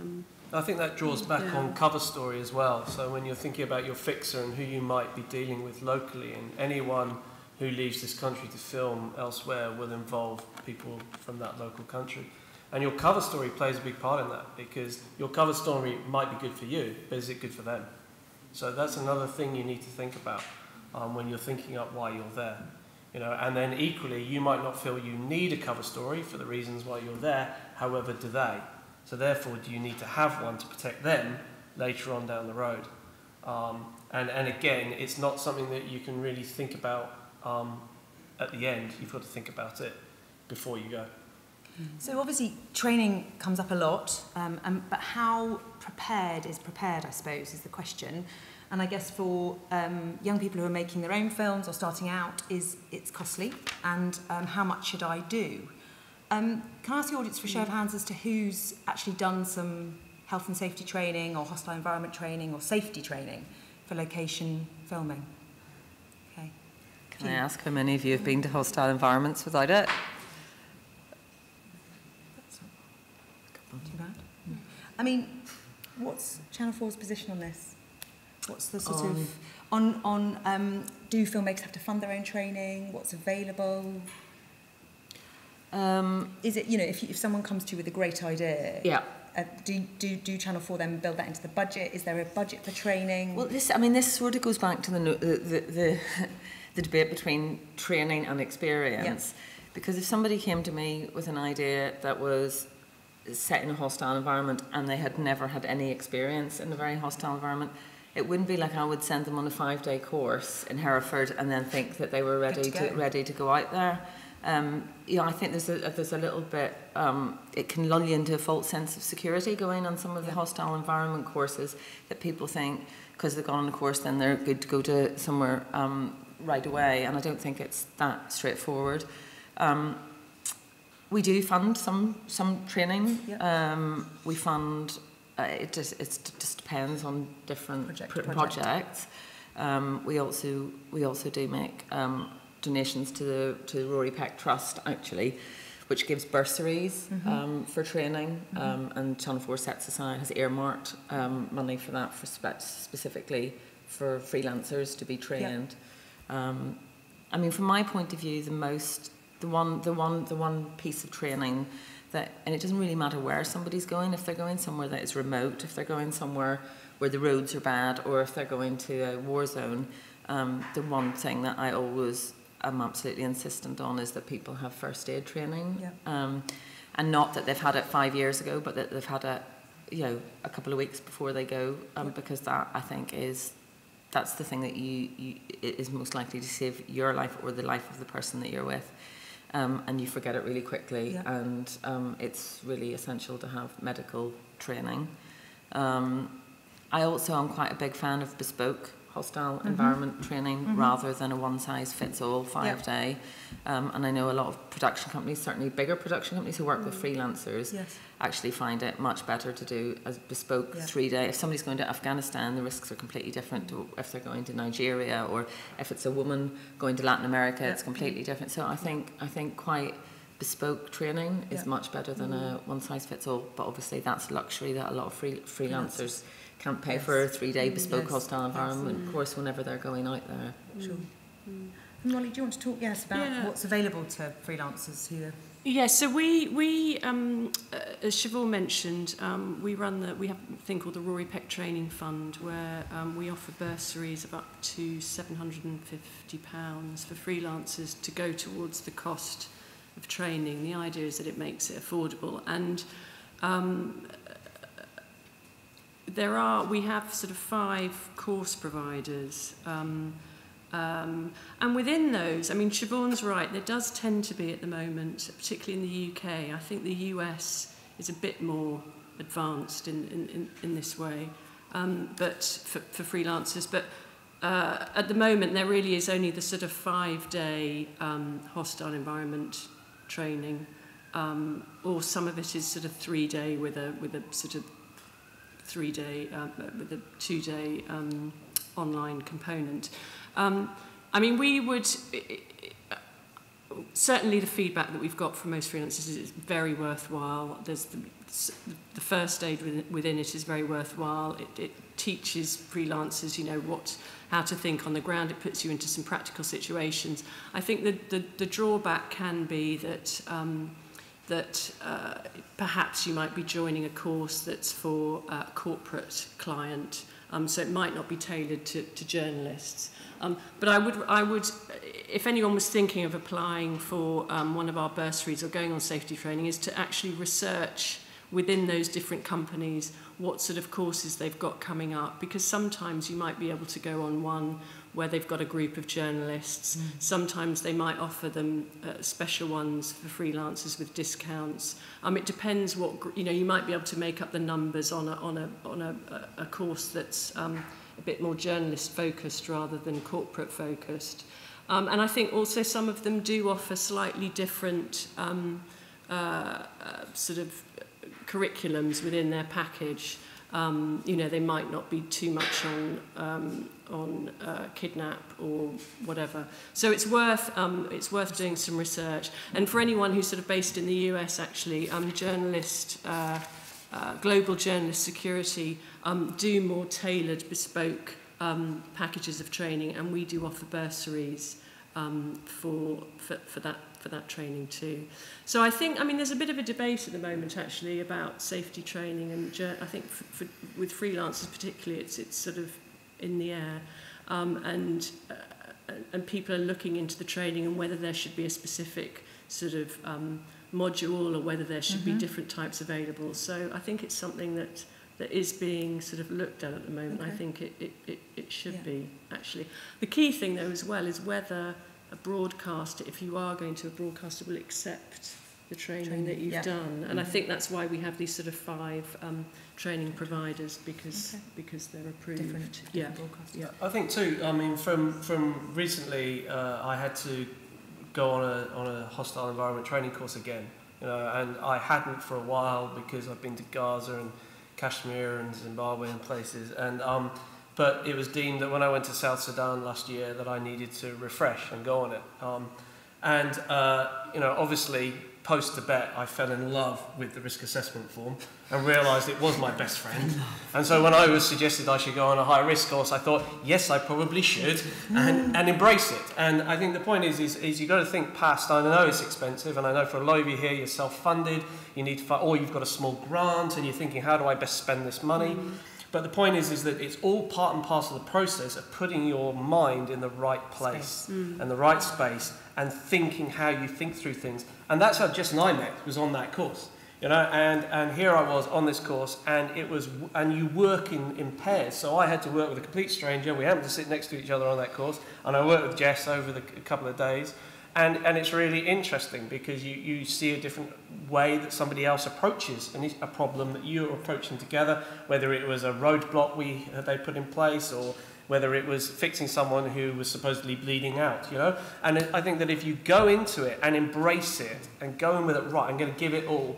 I think that draws back on cover story as well. So when you're thinking about your fixer and who you might be dealing with locally, and anyone who leaves this country to film elsewhere will involve people from that local country. And your cover story plays a big part in that, because your cover story might be good for you, but is it good for them? So that's another thing you need to think about when you're thinking up why you're there. And then equally, you might not feel you need a cover story for the reasons why you're there, however do they. So therefore, do you need to have one to protect them later on down the road? And again, it's not something that you can really think about at the end. You've got to think about it before you go. So obviously training comes up a lot, but how prepared, I suppose, is the question. And I guess for young people who are making their own films or starting out, it's costly, and how much should I do? Can I ask the audience for a show of hands as to who's actually done some health and safety training or hostile environment training or safety training for location filming? Okay. Can I ask how many of you have been to hostile environments without it? Too bad. I mean, what's Channel 4's position on this? What's the sort of do filmmakers have to fund their own training? What's available? Is it, if someone comes to you with a great idea? Yeah. Do Channel 4 then build that into the budget? Is there a budget for training? Well, this sort of goes back to the debate between training and experience. Yeah. Because if somebody came to me with an idea that was set in a hostile environment and they had never had any experience in a very hostile environment, it wouldn't be like I would send them on a 5-day course in Hereford and then think that they were ready to go out there. I think there's a little bit, it can lull you into a false sense of security going on some of the hostile environment courses, that people think because they've gone on a course then they're good to go to somewhere right away, and I don't think it's that straightforward. We do fund some training. Yeah. We fund. It just depends on different projects. We also do make donations to the Rory Peck Trust, actually, which gives bursaries for training, and Channel 4 sets aside, has earmarked money for that, for specifically for freelancers to be trained. I mean, from my point of view, the one piece of training that, and it doesn't really matter where somebody's going, if they're going somewhere that is remote, if they're going somewhere where the roads are bad, or if they're going to a war zone, the one thing that I always am absolutely insistent on is that people have first aid training, and not that they've had it 5 years ago, but that they've had it, you know, a couple of weeks before they go, because that, I think, that's the thing that is most likely to save your life or the life of the person that you're with. And you forget it really quickly, and it's really essential to have medical training. I also am quite a big fan of bespoke hostile environment training rather than a one-size-fits-all 5-day. And I know a lot of production companies, certainly bigger production companies who work with freelancers, actually find it much better to do a bespoke 3-day. If somebody's going to Afghanistan, the risks are completely different to if they're going to Nigeria, or if it's a woman going to Latin America, it's completely different. So I think quite bespoke training is much better than a one-size-fits-all. But obviously that's luxury that a lot of freelancers can't pay for a 3-day bespoke hostile environment course whenever they're going out there. Sure. And Molly, do you want to talk about what's available to freelancers here? Yes, so we as Siobhan mentioned, we have a thing called the Rory Peck Training Fund, where we offer bursaries of up to £750 for freelancers to go towards the cost of training. The idea is that it makes it affordable, and we have sort of 5 course providers, and within those, I mean, Siobhan's right, there does tend to be at the moment, particularly in the UK, I think the US is a bit more advanced in this way, but for freelancers, but at the moment there really is only the sort of 5-day hostile environment training, or some of it is sort of 3-day with a sort of 3-day with a 2-day online component. I mean, we would certainly, the feedback that we've got from most freelancers is it's very worthwhile. There's the first aid within it is very worthwhile. It teaches freelancers, you know, how to think on the ground. It puts you into some practical situations. I think the drawback can be that perhaps you might be joining a course that's for a corporate client, so it might not be tailored to journalists. But I would, if anyone was thinking of applying for one of our bursaries or going on safety training, is to actually research within those different companies what sort of courses they've got coming up, because sometimes you might be able to go on one where they've got a group of journalists. Sometimes they might offer them special ones for freelancers with discounts. It depends what, you know, you might be able to make up the numbers on a course that's a bit more journalist focused rather than corporate focused. And I think also some of them do offer slightly different sort of curriculums within their package. You know, they might not be too much on kidnap or whatever. So it's worth doing some research. And for anyone who's sort of based in the US, actually, Global Journalist Security do more tailored, bespoke packages of training, and we do offer bursaries for that training too. So I think, I mean, there's a bit of a debate at the moment actually about safety training, and I think with freelancers particularly, it's sort of in the air, and people are looking into the training and whether there should be a specific sort of module, or whether there should be different types available. So I think it's something that is being sort of looked at the moment. I think it should be, actually. The key thing though as well is whether a broadcaster, if you are going to a broadcaster, will accept the training that you've done. And I think that's why we have these sort of 5 training providers, because they're approved. Different broadcasters. I think too, I mean, from recently, I had to go on a hostile environment training course again, you know, and I hadn't for a while because I've been to Gaza and Kashmir and Zimbabwe and places, and but it was deemed that when I went to South Sudan last year that I needed to refresh and go on it, and you know, obviously post-Tibet, I fell in love with the risk assessment form and realised it was my best friend. And so when I was suggested I should go on a high-risk course, I thought, yes, I probably should, and embrace it. And I think the point is you've got to think past, I know it's expensive, and I know for a lot of you here, you're self-funded, you need to, or you've got a small grant, and you're thinking, how do I best spend this money? But the point is that it's all part and parcel of the process of putting your mind in the right place and the right space and thinking how you think through things. And that's how Jess and I met, was on that course. You know, and here I was on this course, and you work in pairs. So I had to work with a complete stranger. We happened to sit next to each other on that course, and I worked with Jess over a couple of days. And it's really interesting because you see a different way that somebody else approaches a problem that you're approaching together, whether it was a roadblock they put in place, or whether it was fixing someone who was supposedly bleeding out, you know. And I think that if you go into it and embrace it and go in with it, right, I'm going to give it all.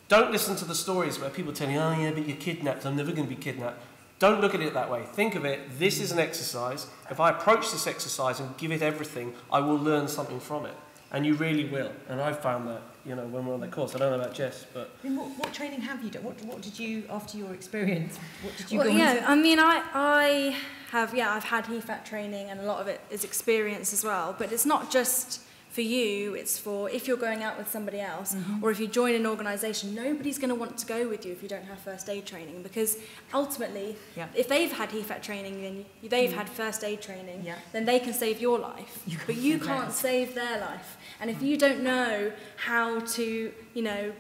Don't listen to the stories where people tell you, oh yeah, but you're kidnapped, I'm never going to be kidnapped. Don't look at it that way. Think of it, this is an exercise. If I approach this exercise and give it everything, I will learn something from it. And you really will. And I've found that, you know, when we're on the course. I don't know about Jess, but... What training have you done? What did you, after your experience, what did you Well, go yeah, into? I mean, I've had HEFAT training, and a lot of it is experience as well. But it's not just for you, it's for if you're going out with somebody else, or if you join an organisation, nobody's going to want to go with you if you don't have first aid training, because ultimately, if they've had HEFAT training, then they've had first aid training, then they can save your life, but you can't save their life. And if you don't know how to, you know,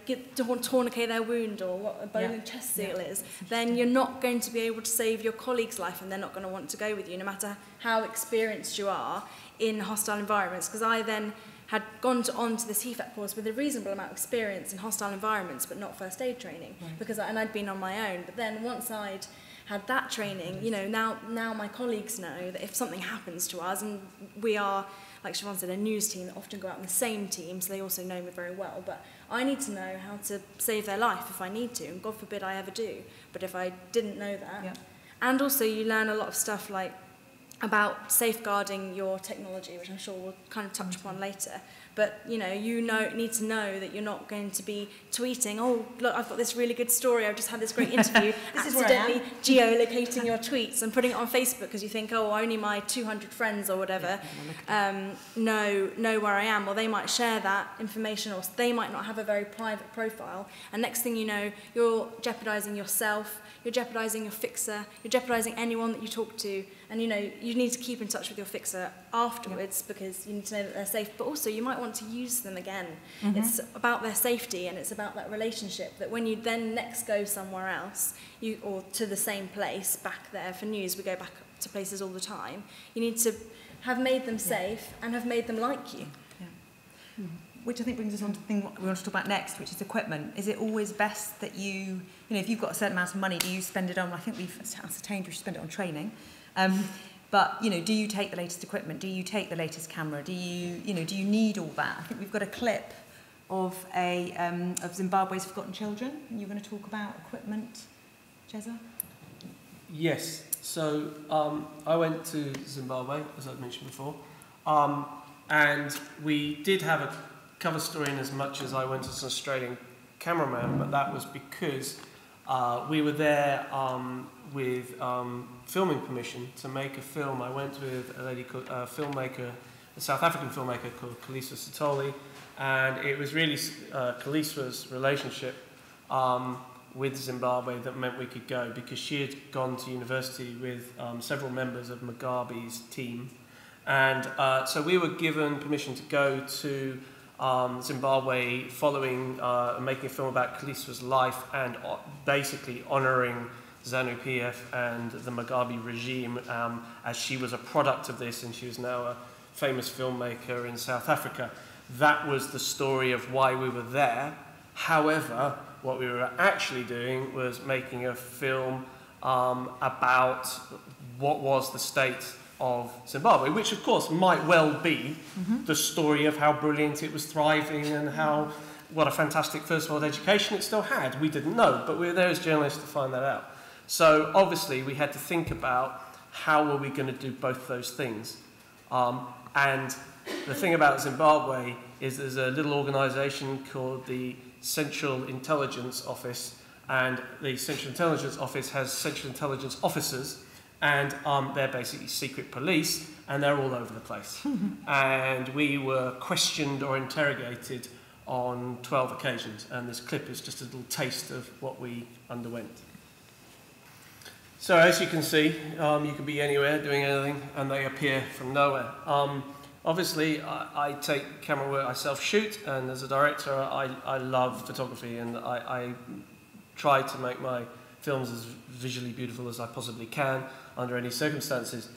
tourniquet their wound or what a bone and chest seal is, then you're not going to be able to save your colleague's life, and they're not going to want to go with you, no matter how experienced you are in hostile environments. Because I then had gone on to this HEFAT course with a reasonable amount of experience in hostile environments, but not first aid training, and I'd been on my own. But then once I'd had that training, you know, now my colleagues know that if something happens to us, and we are, like Siobhan said, a news team that often go out in the same team, so they also know me very well, but I need to know how to save their life if I need to, and God forbid I ever do. But if I didn't know that, and also you learn a lot of stuff like about safeguarding your technology, which I'm sure we'll kind of touch upon later. But you need to know that you're not going to be tweeting, oh look, I've got this really good story, I've just had this great interview, accidentally geolocating your tweets and putting it on Facebook because you think, oh, only my 200 friends or whatever know where I am, or they might share that information, or they might not have a very private profile, and next thing you know, you're jeopardising yourself, you're jeopardising your fixer, you're jeopardising anyone that you talk to, and you know, you need to keep in touch with your fixer afterwards because you need to know that they're safe, but also you might want to use them again. It's about their safety, and it's about that relationship, that when you then next go somewhere else, or to the same place, back there for news, we go back to places all the time, you need to have made them safe and have made them like you. Which I think brings us on to the thing we want to talk about next, which is equipment. Is it always best that you know, if you've got a certain amount of money, do you spend it on, I think we've ascertained we should spend it on training, but, you know, do you take the latest equipment? Do you take the latest camera? Do you need all that? I think we've got a clip of of Zimbabwe's Forgotten Children. You're going to talk about equipment, Jezza? Yes. So I went to Zimbabwe, as I've mentioned before, and we did have a cover story in as much as I went as an Australian cameraman, but that was because we were there with filming permission to make a film. I went with a lady called a South African filmmaker called Kaliswa Sithole, and it was really Kaliswa's relationship with Zimbabwe that meant we could go, because she had gone to university with several members of Mugabe's team, and so we were given permission to go to Zimbabwe following making a film about Kaliswa's life and basically honouring ZANU-PF and the Mugabe regime as she was a product of this, and she was now a famous filmmaker in South Africa. That was the story of why we were there. However, what we were actually doing was making a film about what was the state of Zimbabwe, which of course might well be the story of how brilliant it was thriving and what a fantastic first world education it still had. We didn't know, but we were there as journalists to find that out. So obviously we had to think about how were we going to do both those things. And the thing about Zimbabwe is there's a little organisation called the Central Intelligence Office, and the Central Intelligence Office has Central Intelligence officers, and they're basically secret police, and they're all over the place. And we were questioned or interrogated on 12 occasions, and this clip is just a little taste of what we underwent. So as you can see, you can be anywhere doing anything, and they appear from nowhere. Obviously, I take camera work, I self-shoot, and as a director, I love photography, and I try to make my films as visually beautiful as I possibly can under any circumstances.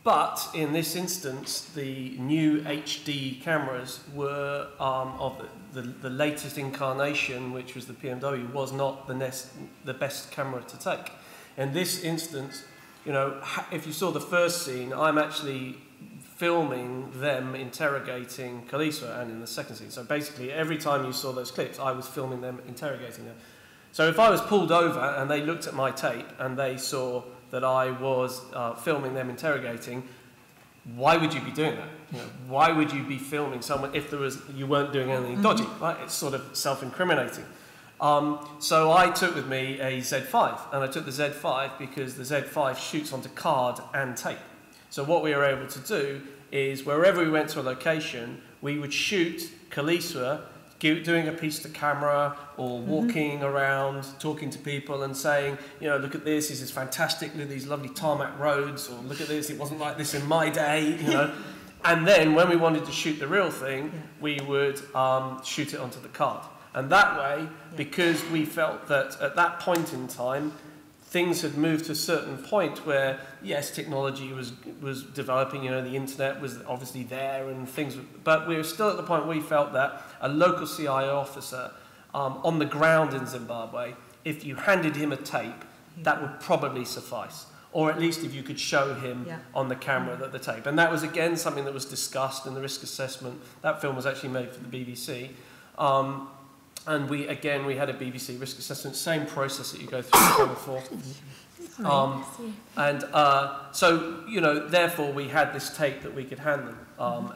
But in this instance, the new HD cameras were of the latest incarnation, which was the PMW, was not the best camera to take. In this instance, you know, if you saw the first scene, I'm actually filming them interrogating Khaliswa, and in the second scene. So basically, every time you saw those clips, I was filming them interrogating them. So if I was pulled over and they looked at my tape and they saw that I was filming them interrogating, why would you be doing that? You know, why would you be filming someone if you weren't doing anything dodgy? Right? It's sort of self-incriminating. So I took with me a Z5, and I took the Z5 because the Z5 shoots onto card and tape. So what we were able to do is wherever we went to a location, we would shoot Khaliswa doing a piece to camera or walking around, talking to people and saying, you know, look at this is fantastic, look at these lovely tarmac roads, or look at this, it wasn't like this in my day, you know. And then when we wanted to shoot the real thing, we would shoot it onto the card. And that way, because we felt that at that point in time, things had moved to a certain point where, yes, technology was developing, you know, the internet was obviously there and things, but we were still at the point where we felt that a local CIO officer on the ground in Zimbabwe, if you handed him a tape, that would probably suffice. Or at least if you could show him on the camera that the tape. And that was, again, something that was discussed in the risk assessment. That film was actually made for the BBC. And we had a BBC risk assessment, same process that you go through before. So, you know, therefore we had this tape that we could hand them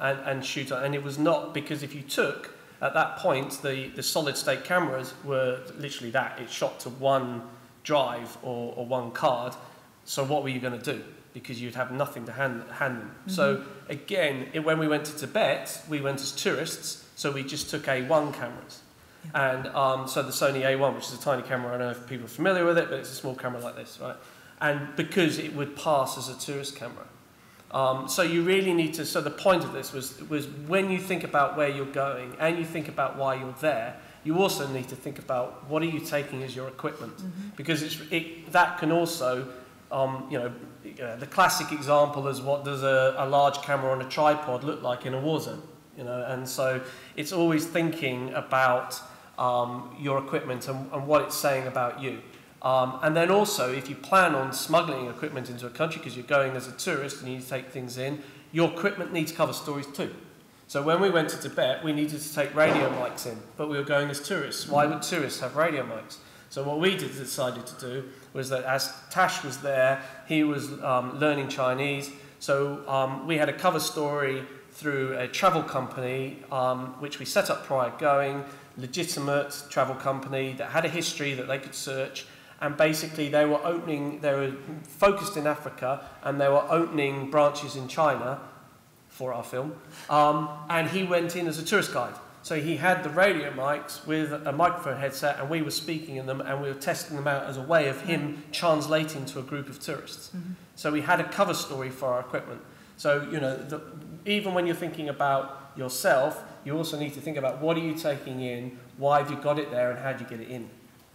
and shoot on. And it was not, because if you took, at that point, the solid state cameras were literally that. It shot to one drive or one card. So what were you going to do? Because you'd have nothing to hand them. So again, when we went to Tibet, we went as tourists, so we just took A1 cameras. And so the Sony A1, which is a tiny camera, I don't know if people are familiar with it, but it's a small camera like this, right? And because it would pass as a tourist camera. So you really need to, so the point of this was when you think about where you're going and you think about why you're there, you also need to think about what are you taking as your equipment. Because that can also, you know, the classic example is what does a large camera on a tripod look like in a war zone? You know, and so it's always thinking about your equipment and what it's saying about you. And then also, if you plan on smuggling equipment into a country because you're going as a tourist and you need to take things in, your equipment needs cover stories too. So when we went to Tibet, we needed to take radio mics in, but we were going as tourists. Why would tourists have radio mics? So what we decided to do was that as Tash was there, he was learning Chinese, so we had a cover story through a travel company, which we set up prior going, legitimate travel company that had a history that they could search, and basically they were focused in Africa, and they were opening branches in China for our film, and he went in as a tourist guide. So he had the radio mics with a microphone headset, and we were speaking in them, and we were testing them out as a way of him translating to a group of tourists. So we had a cover story for our equipment. So, you know, even when you're thinking about yourself, you also need to think about what are you taking in, why have you got it there, and how do you get it in?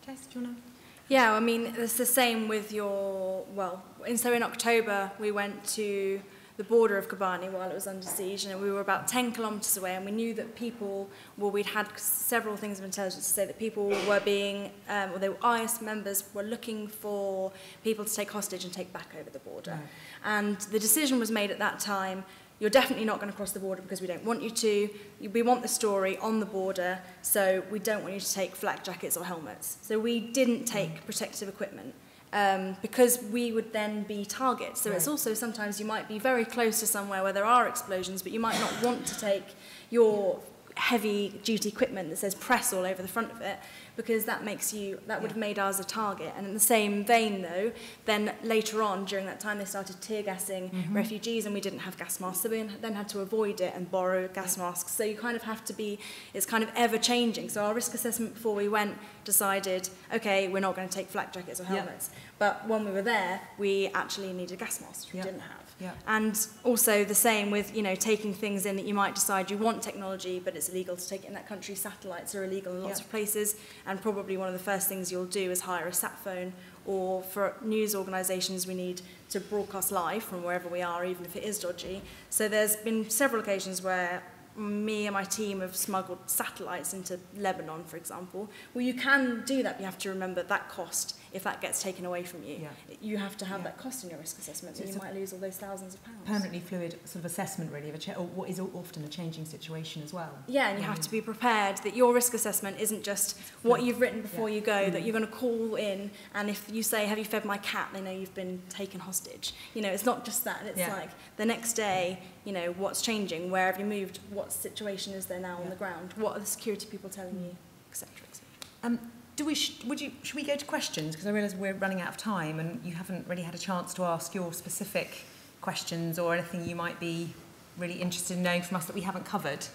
Jess, do you want to? Yeah, I mean, it's the same with so in October, we went to the border of Kobani while it was under siege, and we were about 10 kilometres away, and we knew that we'd had several things of intelligence to say that people were being, or they were IS members were looking for people to take hostage and take back over the border. Right. And the decision was made at that time, you're definitely not going to cross the border because we don't want you to. We want the story on the border, so we don't want you to take flak jackets or helmets. So we didn't take protective equipment. because we would then be targets. So it's also sometimes you might be very close to somewhere where there are explosions, but you might not want to take your heavy duty equipment that says press all over the front of it, because that would have made us a target. And in the same vein though, then later on during that time they started tear gassing refugees, and we didn't have gas masks, so we then had to avoid it and borrow gas masks. So you kind of have to be, it's kind of ever changing. So our risk assessment before we went decided, okay, we're not going to take flak jackets or helmets, but when we were there we actually needed gas masks, which we didn't have. And also the same with, you know, taking things in that you might decide you want technology but it's illegal to take it in that country. Satellites are illegal in lots of places, and probably one of the first things you'll do is hire a sat phone, or for news organisations we need to broadcast live from wherever we are, even if it is dodgy. So there's been several occasions where me and my team have smuggled satellites into Lebanon, for example. Well, you can do that, but you have to remember that cost, if that gets taken away from you, you have to have that cost in your risk assessment, so you might lose all those thousands of pounds. Permanently fluid sort of assessment, really, of or what is often a changing situation as well. Yeah, and you have to be prepared that your risk assessment isn't just what you've written before you go, that you're going to call in, and if you say, have you fed my cat, they know you've been taken hostage. You know, it's not just that, it's like the next day, you know, what's changing, where have you moved, what situation is there now on the ground, what are the security people telling you, etc., etc. Should we go to questions? Because I realise we're running out of time and you haven't really had a chance to ask your specific questions or anything you might be really interested in knowing from us that we haven't covered. Is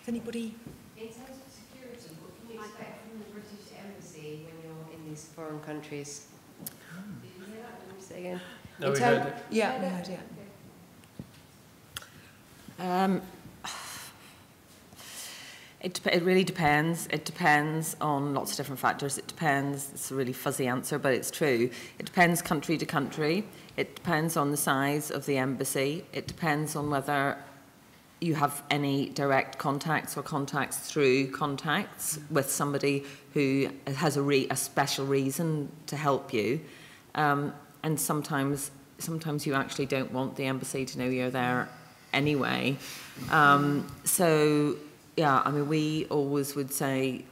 anybody? In terms of security, what can you expect from the British Embassy when you're in these foreign countries? Did you hear that? Let me say again. No, we heard it. Yeah, we heard it. It really depends. It depends on lots of different factors. It depends, it's a really fuzzy answer, but it's true. It depends country to country. It depends on the size of the embassy. It depends on whether you have any direct contacts or contacts through contacts with somebody who has a special reason to help you. And sometimes you actually don't want the embassy to know you're there anyway. Yeah, I mean, we always would say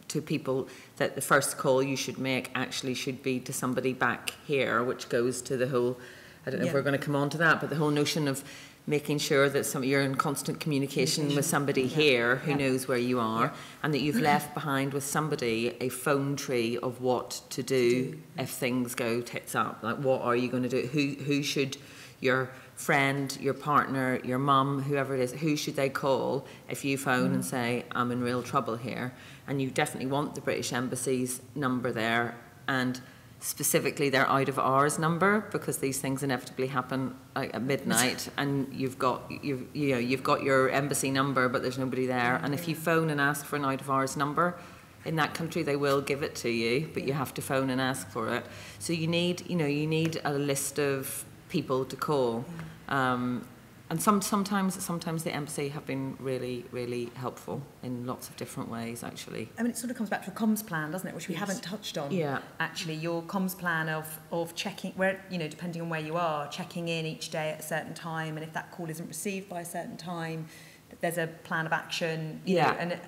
to people that the first call you should make actually should be to somebody back here, which goes to the whole, I don't know if we're going to come on to that, but the whole notion of making sure that you're in constant communication with somebody here who knows where you are, and that you've left behind with somebody a phone tree of what to do if things go tits up. Like, what are you going to do? Who should your friend, your partner, your mum, whoever it is, who should they call if you phone and say, I'm in real trouble here? And you definitely want the British Embassy's number there, and specifically their out of hours number, because these things inevitably happen like at midnight, and you've got your embassy number, but there's nobody there. And if you phone and ask for an out of hours number in that country, they will give it to you, but you have to phone and ask for it. So you need a list of people to call. And sometimes the embassy have been really, really helpful in lots of different ways, actually. I mean, it sort of comes back to a comms plan, doesn't it, which we haven't touched on. Yeah. Actually, your comms plan of checking, where, you know, depending on where you are, checking in each day at a certain time, and if that call isn't received by a certain time, there's a plan of action. You know,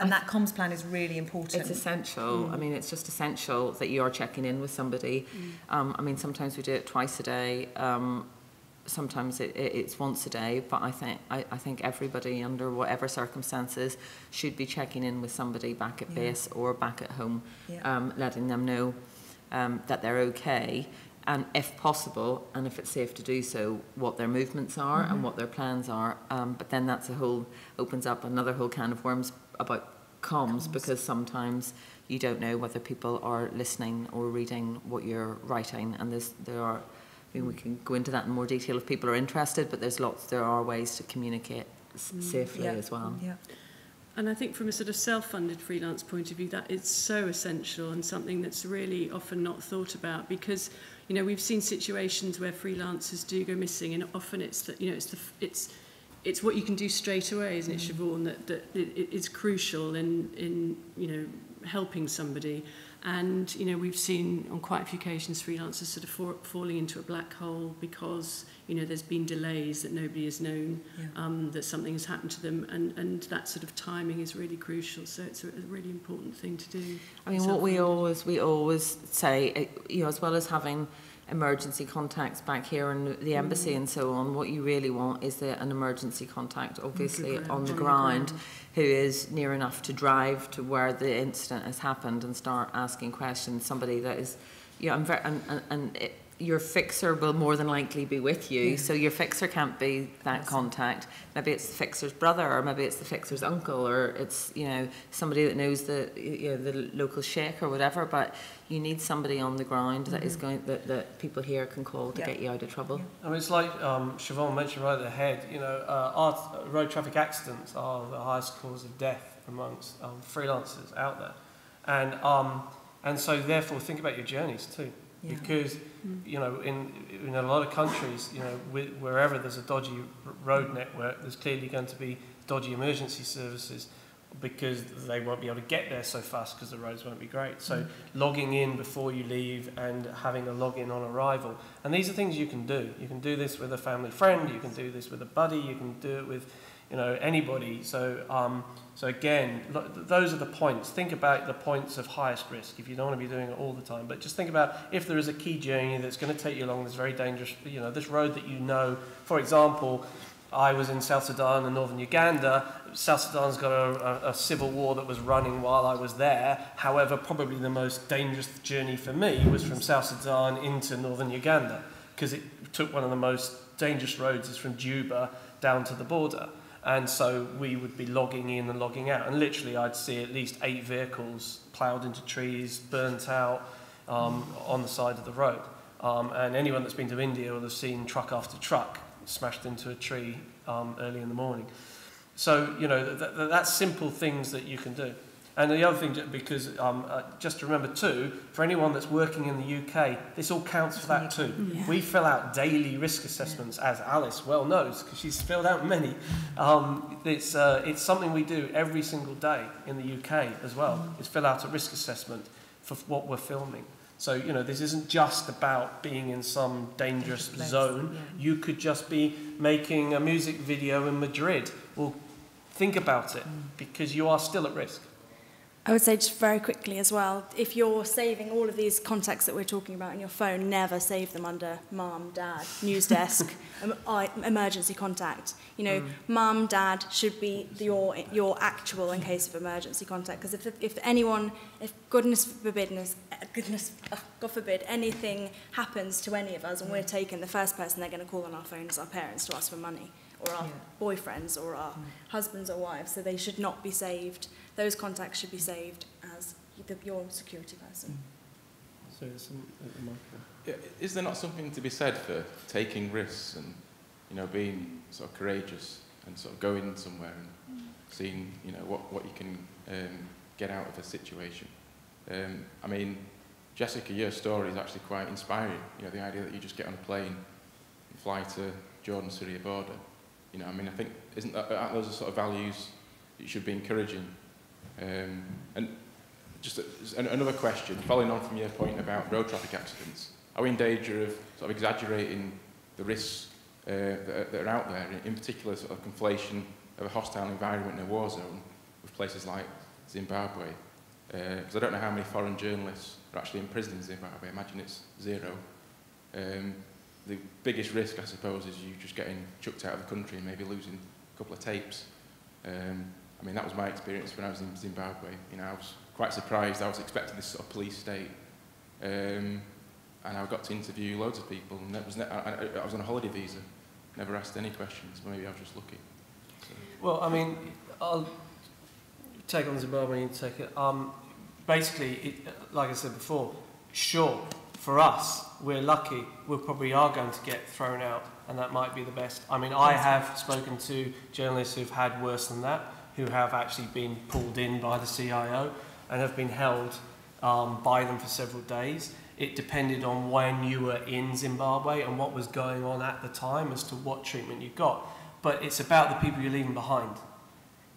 and that comms plan is really important. It's essential. I mean, it's just essential that you are checking in with somebody. I mean, sometimes we do it twice a day. Sometimes it's once a day, but I think everybody, under whatever circumstances, should be checking in with somebody back at base or back at home, letting them know that they're okay, and if possible, and if it's safe to do so, what their movements are and what their plans are. But then that's opens up another whole can of worms about comms, because sometimes you don't know whether people are listening or reading what you're writing, and there are. I mean, we can go into that in more detail if people are interested, but there are ways to communicate safely as well. Yeah. And I think from a sort of self-funded freelance point of view, that is so essential and something that's really often not thought about, because, you know, we've seen situations where freelancers do go missing, and often it's it's what you can do straight away, isn't it, Siobhan, that it's crucial in you know, helping somebody. And, you know, we've seen on quite a few occasions freelancers sort of falling into a black hole because, you know, there's been delays that nobody has known, that something has happened to them, and that sort of timing is really crucial. So it's a really important thing to do. I mean, what we always say, you know, as well as having emergency contacts back here in the embassy and so on, what you really want is an emergency contact, obviously, on the ground, who is near enough to drive to where the incident has happened and start asking questions. Somebody that is, you know, your fixer will more than likely be with you, so your fixer can't be that contact. Maybe it's the fixer's brother, or maybe it's the fixer's uncle, or it's, you know, somebody that knows the, you know, the local sheikh or whatever. But you need somebody on the ground that is going, that people here can call to get you out of trouble. I mean, it's like Siobhan mentioned right at the head. You know, our road traffic accidents are the highest cause of death amongst freelancers out there, and so therefore think about your journeys too. Yeah. Because, you know, in a lot of countries, you know, wherever there's a dodgy road network, there's clearly going to be dodgy emergency services, because they won't be able to get there so fast because the roads won't be great. So logging in before you leave and having a login on arrival. And these are things you can do. You can do this with a family friend, you can do this with a buddy, you can do it with, you know, anybody. So so again, those are the points. Think about the points of highest risk if you don't want to be doing it all the time. But just think about if there is a key journey that's going to take you along this very dangerous, you know, this road that you know. For example, I was in South Sudan and northern Uganda. South Sudan's got a civil war that was running while I was there. However, probably the most dangerous journey for me was from South Sudan into northern Uganda, because it took one of the most dangerous roads is from Juba down to the border. And so we would be logging in and logging out. And literally I'd see at least 8 vehicles ploughed into trees, burnt out on the side of the road. And anyone that's been to India will have seen truck after truck smashed into a tree early in the morning. So, you know, that's simple things that you can do. And the other thing, because just to remember too, for anyone that's working in the UK, this all counts for that too. Yeah. We fill out daily risk assessments, as Alice well knows, because she's filled out many. It's something we do every single day in the UK as well, is fill out a risk assessment for what we're filming. So, you know, this isn't just about being in some dangerous zone. Yeah. You could just be making a music video in Madrid. Well, think about it, because you are still at risk. I would say just very quickly as well, if you're saving all of these contacts that we're talking about on your phone, never save them under mum, dad, news desk, emergency contact. You know, mum, dad should be your actual in case of emergency contact. Because if God forbid, anything happens to any of us and we're taken, the first person they're going to call on our phone is our parents to ask for money, or our boyfriends, or our husbands or wives. So they should not be saved. Those contacts should be saved as your security person. So is there not something to be said for taking risks and, you know, being sort of courageous and sort of going somewhere and seeing, you know, what you can get out of a situation? I mean, Jessica, your story is actually quite inspiring. You know, the idea that you just get on a plane and fly to Jordan-Syria border. You know, I mean, I think, aren't those the sort of values that you should be encouraging? And just another question, following on from your point about road traffic accidents, are we in danger of sort of exaggerating the risks that are out there, in particular sort of conflation of a hostile environment in a war zone with places like Zimbabwe? Because I don't know how many foreign journalists are actually imprisoned in Zimbabwe. I imagine it's 0. The biggest risk, I suppose, is you just getting chucked out of the country and maybe losing a couple of tapes. I mean, that was my experience when I was in Zimbabwe. You know, I was quite surprised. I was expecting this sort of police state. And I got to interview loads of people, and I was on a holiday visa, never asked any questions. Maybe I was just lucky. So. Well, I mean, I'll take on Zimbabwe and take it. Basically, like I said before, sure, for us, we're lucky. We probably are going to get thrown out, and that might be the best. I mean, I have spoken to journalists who've had worse than that, who have actually been pulled in by the CIO and have been held by them for several days. It depended on when you were in Zimbabwe and what was going on at the time as to what treatment you got. But it's about the people you're leaving behind.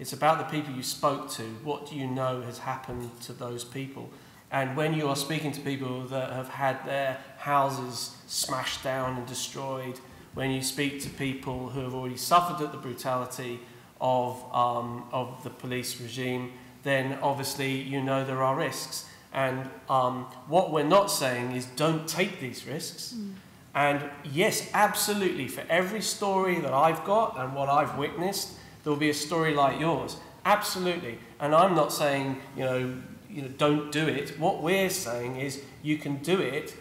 It's about the people you spoke to. What do you know has happened to those people? And when you are speaking to people that have had their houses smashed down and destroyed, when you speak to people who have already suffered at the brutality of the police regime, then obviously you know there are risks. And what we're not saying is don't take these risks. And yes, absolutely, for every story that I've got and what I've witnessed, there'll be a story like yours. Absolutely. And I'm not saying, don't do it. What we're saying is you can do it,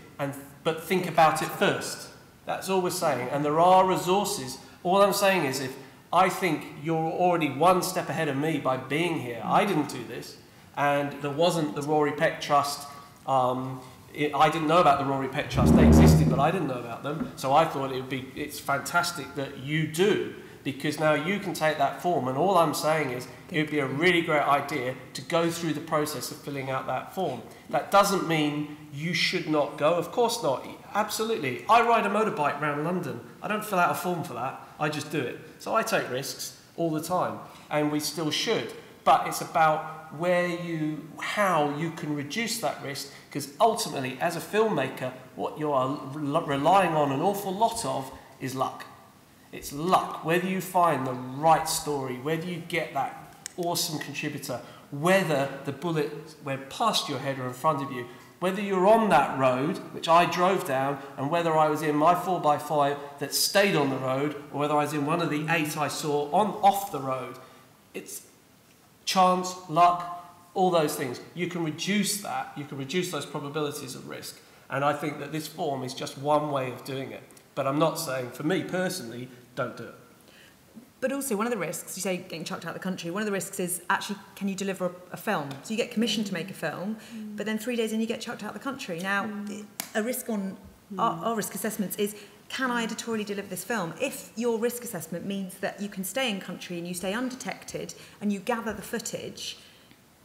but think about it first. That's all we're saying. And there are resources. All I'm saying is if I think you're already one step ahead of me by being here. I didn't do this. And there wasn't the Rory Peck Trust. I didn't know about the Rory Peck Trust. They existed, but I didn't know about them. So I thought it's fantastic that you do, because now you can take that form. And all I'm saying is it would be a really great idea to go through the process of filling out that form. That doesn't mean you should not go. Of course not. Absolutely. I ride a motorbike around London. I don't fill out a form for that. I just do it. So I take risks all the time, and we still should. But it's about how you can reduce that risk, because ultimately, as a filmmaker, what you are relying on an awful lot of is luck. It's luck, whether you find the right story, whether you get that awesome contributor, whether the bullet went past your head or in front of you, whether you're on that road, which I drove down, and whether I was in my 4x5 that stayed on the road, or whether I was in one of the 8 I saw off the road. It's chance, luck, all those things. You can reduce that. You can reduce those probabilities of risk. And I think that this form is just one way of doing it. But I'm not saying, for me personally, don't do it. But also, one of the risks, you say getting chucked out of the country, one of the risks is actually, can you deliver a film? So you get commissioned to make a film, but then 3 days in you get chucked out of the country. Now, a risk on our risk assessments is, can I editorially deliver this film? If your risk assessment means that you can stay in country and you stay undetected and you gather the footage,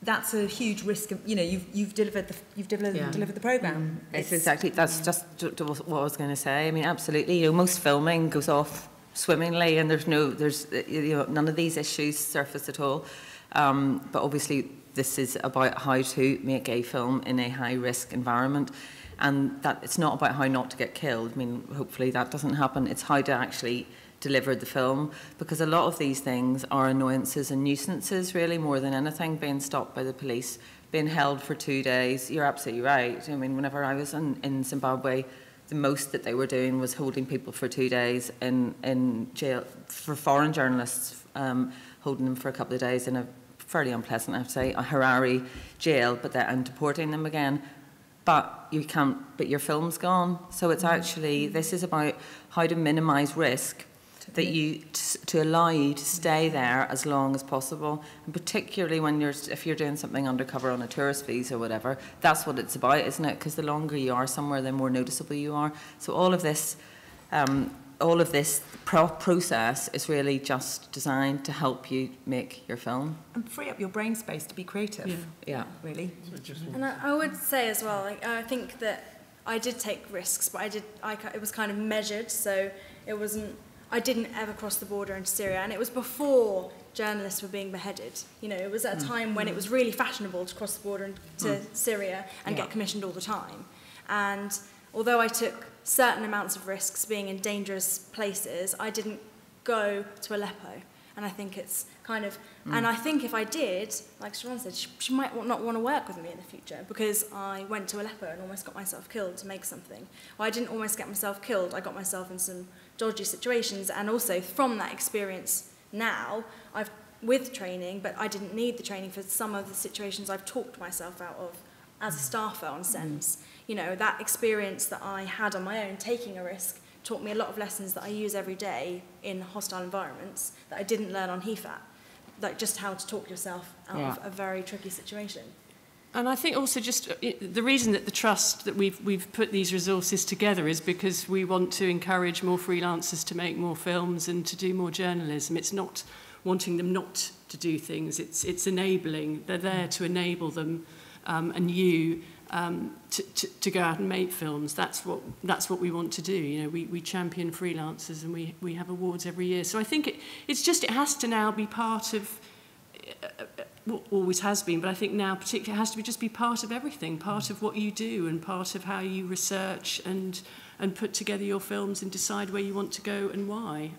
that's a huge risk of, you've delivered the programme. It's exactly, that's just what I was going to say. I mean, absolutely, most filming goes off swimmingly, and there's none of these issues surface at all. But obviously, this is about how to make a film in a high-risk environment, and that it's not about how not to get killed. I mean, hopefully that doesn't happen. It's how to actually deliver the film, because a lot of these things are annoyances and nuisances, really, more than anything. Being stopped by the police, being held for 2 days. You're absolutely right. I mean, whenever I was in Zimbabwe, the most that they were doing was holding people for 2 days in jail, for foreign journalists, holding them for a couple of days in a fairly unpleasant, I have to say, a Harare jail, and deporting them again. But you can't, but your film's gone. So it's actually, this is about how to minimise risk, to allow you to stay there as long as possible, and particularly if you're doing something undercover on a tourist visa or whatever. That's what it's about, isn't it? Because the longer you are somewhere, the more noticeable you are. So all of this process is really just designed to help you make your film and free up your brain space to be creative. Yeah, really. And I would say as well, I think that I did take risks, but it was kind of measured, so it wasn't. I didn't ever cross the border into Syria, and it was before journalists were being beheaded. It was at a time when it was really fashionable to cross the border into Syria and get commissioned all the time. And although I took certain amounts of risks being in dangerous places, I didn't go to Aleppo. And I think it's kind of, and I think if I did, like Siobhan said, she might not want to work with me in the future, because I went to Aleppo and almost got myself killed to make something. Well, I didn't almost get myself killed, I got myself in some dodgy situations, and also from that experience now, with training, but I didn't need the training for some of the situations I've talked myself out of as a staffer on sets. That experience that I had on my own, taking a risk, taught me a lot of lessons that I use every day in hostile environments that I didn't learn on HEFAT, like just how to talk yourself out of a very tricky situation. And I think also just the reason that the trust that we've put these resources together is because we want to encourage more freelancers to make more films and to do more journalism. It's not wanting them not to do things, it's enabling. They're there to enable them and you to go out and make films. That's what we want to do. We champion freelancers, and we have awards every year. So I think it has to now be part of always has been, but I think now particularly it has to just be part of everything, part of what you do and part of how you research and put together your films and decide where you want to go and why.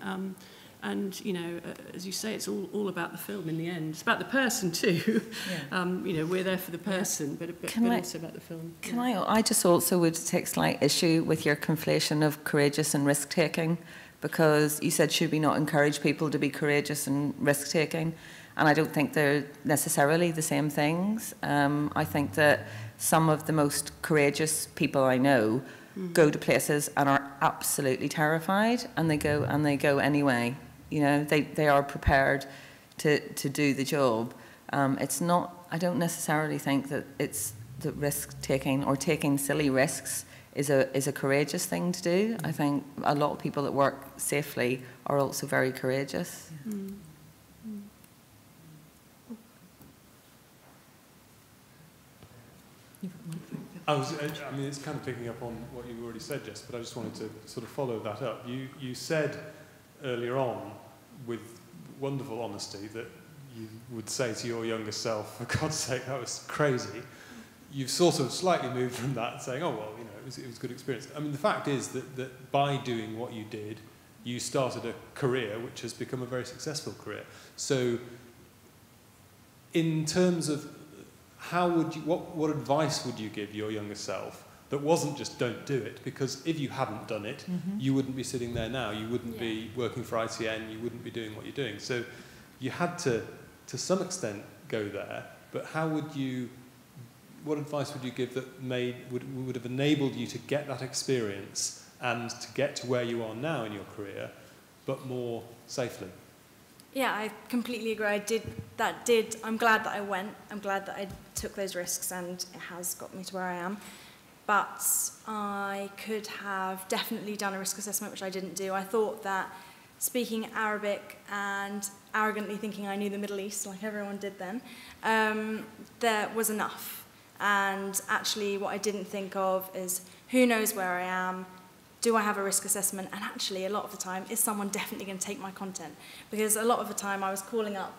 And, you know, as you say, it's all about the film in the end. It's about the person too. Yeah. You know, we're there for the person, but also about the film. I just also would take slight issue with your conflation of courageous and risk-taking, because you said, should we not encourage people to be courageous and risk-taking? And I don't think they're necessarily the same things. I think that some of the most courageous people I know go to places and are absolutely terrified, and they go anyway. You know, they are prepared to do the job. It's not. I don't necessarily think that it's the risk taking or taking silly risks is a courageous thing to do. I think a lot of people that work safely are also very courageous. I mean, it's kind of picking up on what you already said, Jess, but I just wanted to sort of follow that up. You said earlier on, with wonderful honesty, that you would say to your younger self, for God's sake, that was crazy. You've sort of slightly moved from that, saying, oh, well, you know, it was a good experience. I mean, the fact is that by doing what you did, you started a career which has become a very successful career. So in terms of how would you, what advice would you give your younger self that wasn't just don't do it? Because if you hadn't done it, you wouldn't be sitting there now. You wouldn't be working for ITN. You wouldn't be doing what you're doing. So you had to some extent, go there. But how would you, what advice would you give that would have enabled you to get that experience and to get to where you are now in your career, but more safely? Yeah, I completely agree. I'm glad that I went. I'm glad that I took those risks, and it has got me to where I am. But I could have definitely done a risk assessment, which I didn't do. I thought that speaking Arabic and arrogantly thinking I knew the Middle East, like everyone did then, there was enough. And actually what I didn't think of is, who knows where I am? Do I have a risk assessment? And actually, a lot of the time, is someone definitely going to take my content? Because a lot of the time, I was calling up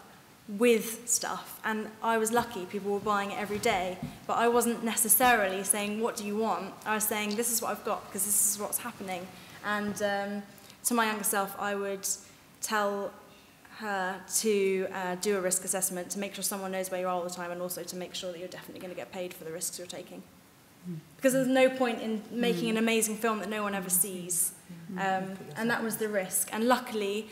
with stuff, and I was lucky. People were buying it every day, but I wasn't necessarily saying, what do you want? I was saying, this is what I've got, because this is what's happening. And to my younger self, I would tell her to do a risk assessment, to make sure someone knows where you are all the time, and also to make sure that you're definitely going to get paid for the risks you're taking. Because there's no point in making an amazing film that no one ever sees. And that was the risk. And luckily,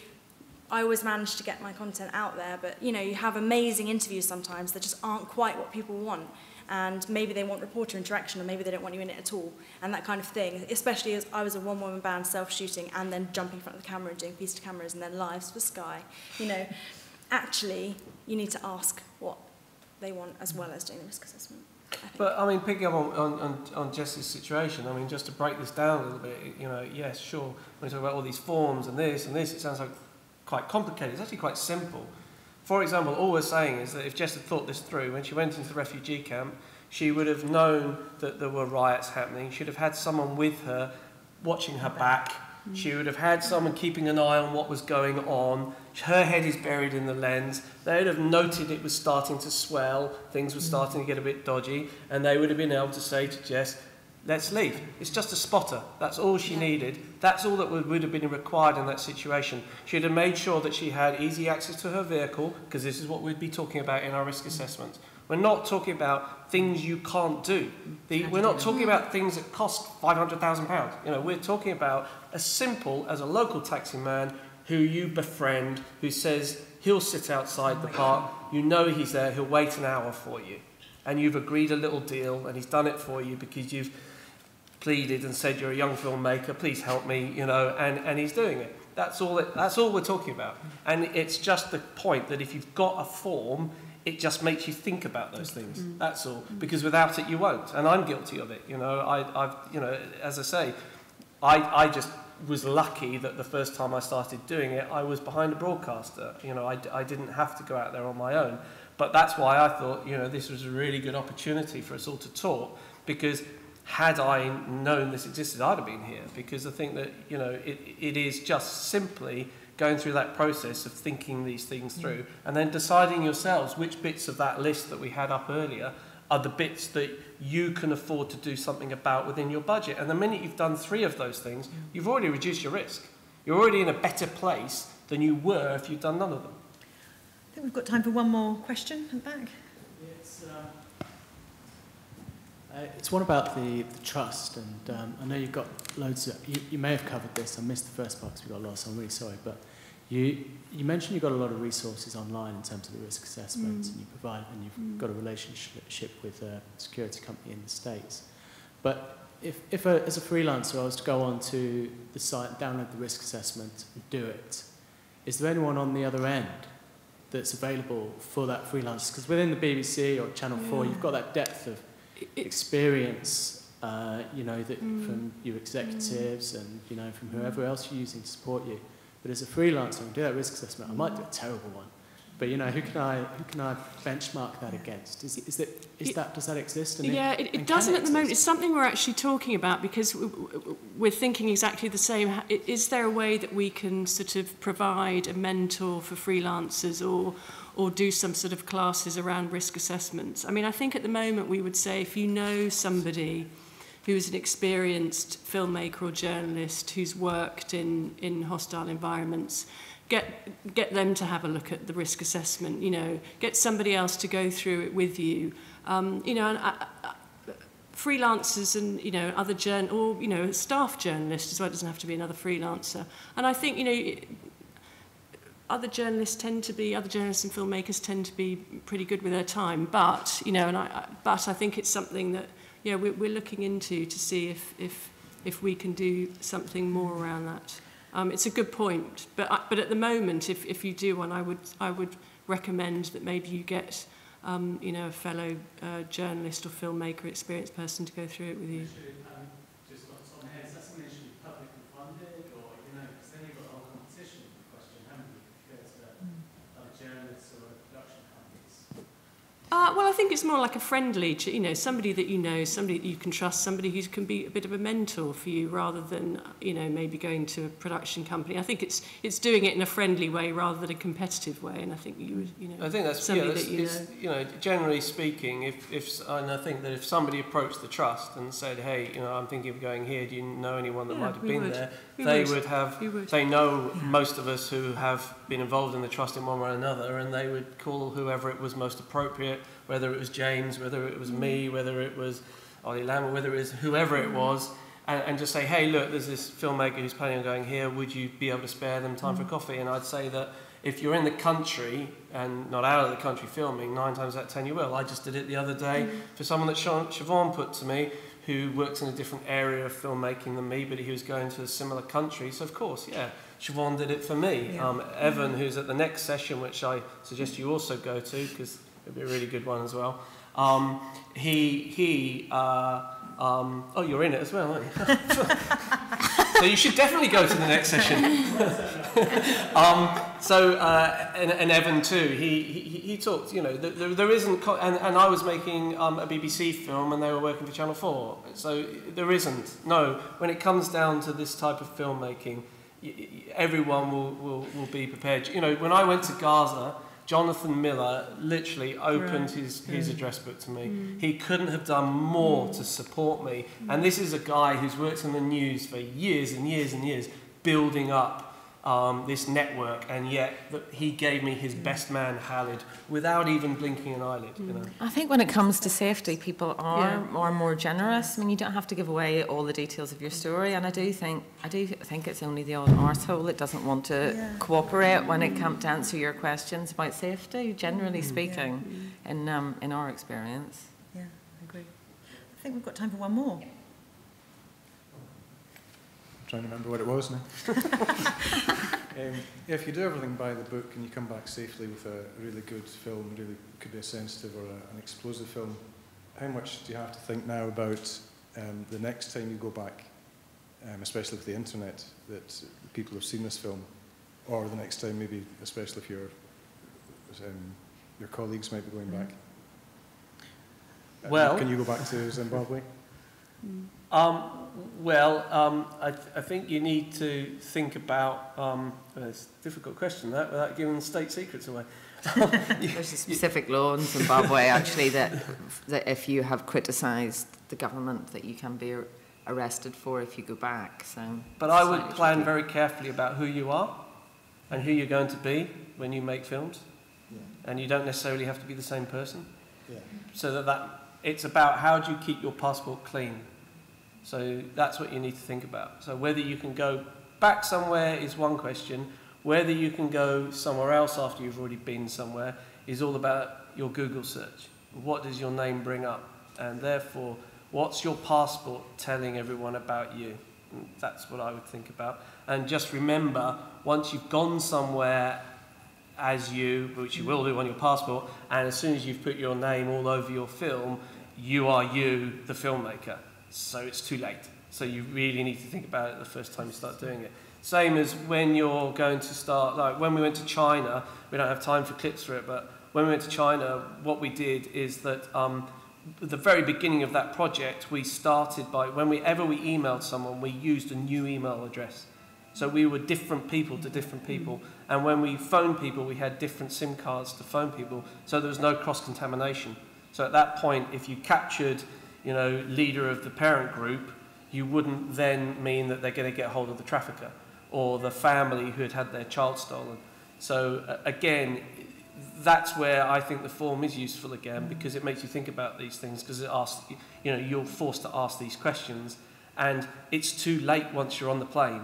I always managed to get my content out there. But, you know, you have amazing interviews sometimes that just aren't quite what people want. And maybe they want reporter interaction, or maybe they don't want you in it at all. And that kind of thing. Especially as I was a one-woman band self-shooting and then jumping in front of the camera and doing piece to cameras and then lives for Sky. You know, actually, you need to ask what they want as well as doing the risk assessment. But, I mean, picking up on Jess's situation, I mean, just to break this down a little bit, you know, yes, sure, when we talk about all these forms and this, it sounds like quite complicated. It's actually quite simple. For example, all we're saying is that if Jess had thought this through, when she went into the refugee camp, she would have known that there were riots happening. She'd have had someone with her watching her back. She would have had someone keeping an eye on what was going on. Her head is buried in the lens. They would have noted it was starting to swell, things were starting to get a bit dodgy, and they would have been able to say to Jess, let's leave. It's just a spotter. That's all she needed. That's all that would have been required in that situation. She'd have made sure that she had easy access to her vehicle, because this is what we'd be talking about in our risk assessments. We're not talking about things you can't do. We're not talking about things that cost £500,000. You know, we're talking about as simple as a local taxi man who you befriend, who says he'll sit outside the park, you know he's there, he'll wait an hour for you. And you've agreed a little deal, and he's done it for you because you've pleaded and said you're a young filmmaker, please help me, you know, and he's doing it. That's all we're talking about. And it's just the point that if you've got a form, it just makes you think about those things. That's all. Because without it, you won't. And I'm guilty of it. You know, I've you know, as I say, I just was lucky that the first time I started doing it, I was behind a broadcaster. You know, I didn't have to go out there on my own. But that's why I thought, you know, this was a really good opportunity for us all to talk, because had I known this existed, I'd have been here. Because I think that, you know, it is just simply going through that process of thinking these things through and then deciding yourselves which bits of that list that we had up earlier are the bits that you can afford to do something about within your budget. And the minute you've done 3 of those things, you've already reduced your risk. You're already in a better place than you were if you'd done none of them. I think we've got time for one more question at the back. It's one about the trust, and I know you've got loads of, you may have covered this, I missed the first part because we got lost, so I'm really sorry, but you mentioned you've got a lot of resources online in terms of the risk assessments, and you've got a relationship with a security company in the States. But if as a freelancer I was to go onto the site, download the risk assessment and do it, is there anyone on the other end that's available for that freelance? Because within the BBC or Channel 4, you've got that depth of experience, that from your executives and, from whoever else you're using to support you. But as a freelancer, and do that risk assessment, I might do a terrible one. But, who can I benchmark that against? Does that exist? And it doesn't at the moment. It's something we're actually talking about because we're thinking exactly the same. Is there a way that we can sort of provide a mentor for freelancers or do some sort of classes around risk assessments? I mean, I think at the moment we would say if you know somebody who's an experienced filmmaker or journalist who's worked in hostile environments, get them to have a look at the risk assessment, get somebody else to go through it with you. Freelancers and, other staff journalists as well, it doesn't have to be another freelancer. And I think, other journalists and filmmakers tend to be pretty good with their time, but I think it's something that we're looking into to see if we can do something more around that. It's a good point, but at the moment, if you do one, I would recommend that maybe you get a fellow journalist or filmmaker, experienced person to go through it with you. Just on top of my head, is that something that should be publicly funded, or because then you've got a whole competition question, haven't you? If you go to other journalists or other production companies. Well, I think it's more like a friendly, somebody that somebody that you can trust, somebody who can be a bit of a mentor for you, rather than maybe going to a production company. I think it's doing it in a friendly way rather than a competitive way, and I think you would, I think that's somebody generally speaking, and I think that if somebody approached the trust and said, hey, I'm thinking of going here, do you know anyone that might have been there? They know most of us who have been involved in the trust in one way or another, and they would call whoever it was most appropriate, whether it was James, whether it was me, whether it was Ollie Lamb, or whether it was whoever it was, and just say, hey, look, there's this filmmaker who's planning on going here, would you be able to spare them time for coffee? And I'd say that if you're in the country and not out of the country filming, 9 times out of 10 you will. I just did it the other day for someone that Siobhan put to me, who works in a different area of filmmaking than me, but he was going to a similar country. So, of course, Siobhan did it for me. Yeah. Evan, who's at the next session, which I suggest you also go to, because it'll be a really good one as well. Oh, you're in it as well, aren't you? So you should definitely go to the next session. And Evan too, he talked, there isn't, and I was making a BBC film and they were working for Channel 4, so there isn't. No, when it comes down to this type of filmmaking, everyone will be prepared. When I went to Gaza, Jonathan Miller literally opened his address book to me. He couldn't have done more to support me. And this is a guy who's worked in the news for years and years and years, building up this network, and yet he gave me his best man, Khalid, without even blinking an eyelid. I think when it comes to safety, people are more generous. I mean, you don't have to give away all the details of your story, and I do think it's only the odd arsehole that doesn't want to cooperate when it comes to answer your questions about safety, generally speaking, in our experience. Yeah, I agree. I think we've got time for one more. Trying to remember what it was now. If you do everything by the book and you come back safely with a really good film, really could be a sensitive or an explosive film, how much do you have to think now about the next time you go back, especially with the internet, that people have seen this film, or the next time maybe, especially if your colleagues might be going back? Well, can you go back to Zimbabwe? I think you need to think about, it's a difficult question, that, without giving state secrets away. There's a specific law in Zimbabwe, actually, that if you have criticised the government, that you can be arrested for if you go back. So, but I would plan very carefully about who you are and who you're going to be when you make films. Yeah. And you don't necessarily have to be the same person. Yeah. So that it's about how do you keep your passport clean. So that's what you need to think about. So whether you can go back somewhere is one question. Whether you can go somewhere else after you've already been somewhere is all about your Google search. What does your name bring up? And therefore, what's your passport telling everyone about you? And that's what I would think about. And just remember, once you've gone somewhere as you, which you will do on your passport, and as soon as you've put your name all over your film, you are you, the filmmaker. So it's too late. So you really need to think about it the first time you start doing it. Same as when you're going to start, like when we went to China, we don't have time for clips for it, but when we went to China, what we did is that at the very beginning of that project, we started by, whenever we emailed someone, we used a new email address. So we were different people to different people. And when we phoned people, we had different SIM cards to phone people. So there was no cross-contamination. So at that point, if you captured, leader of the parent group, you wouldn't then mean that they're going to get hold of the trafficker or the family who had their child stolen. So again, that's where I think the form is useful again, because it makes you think about these things, because it asks, you're forced to ask these questions, and it's too late once you're on the plane,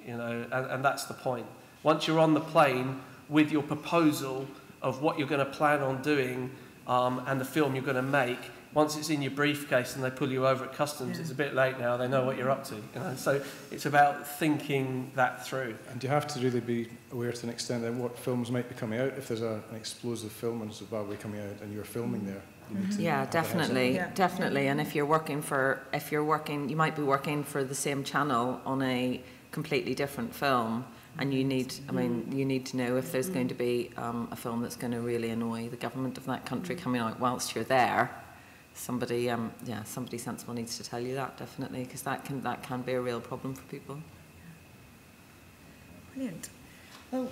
and that's the point. Once you're on the plane with your proposal of what you're going to plan on doing and the film you're going to make, once it's in your briefcase and they pull you over at customs, it's a bit late now, they know what you're up to. So it's about thinking that through. And you have to really be aware to an extent that what films might be coming out. If there's an explosive film in Zimbabwe coming out and you're filming there, you need to definitely. And if you're working, you might be working for the same channel on a completely different film, and you need to know if there's going to be a film that's going to really annoy the government of that country coming out whilst you're there. Somebody sensible needs to tell you that, definitely, because that can be a real problem for people. Brilliant. Well,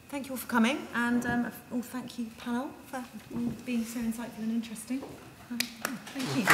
thank you all for coming, and thank you, panel, for being so insightful and interesting. Thank you.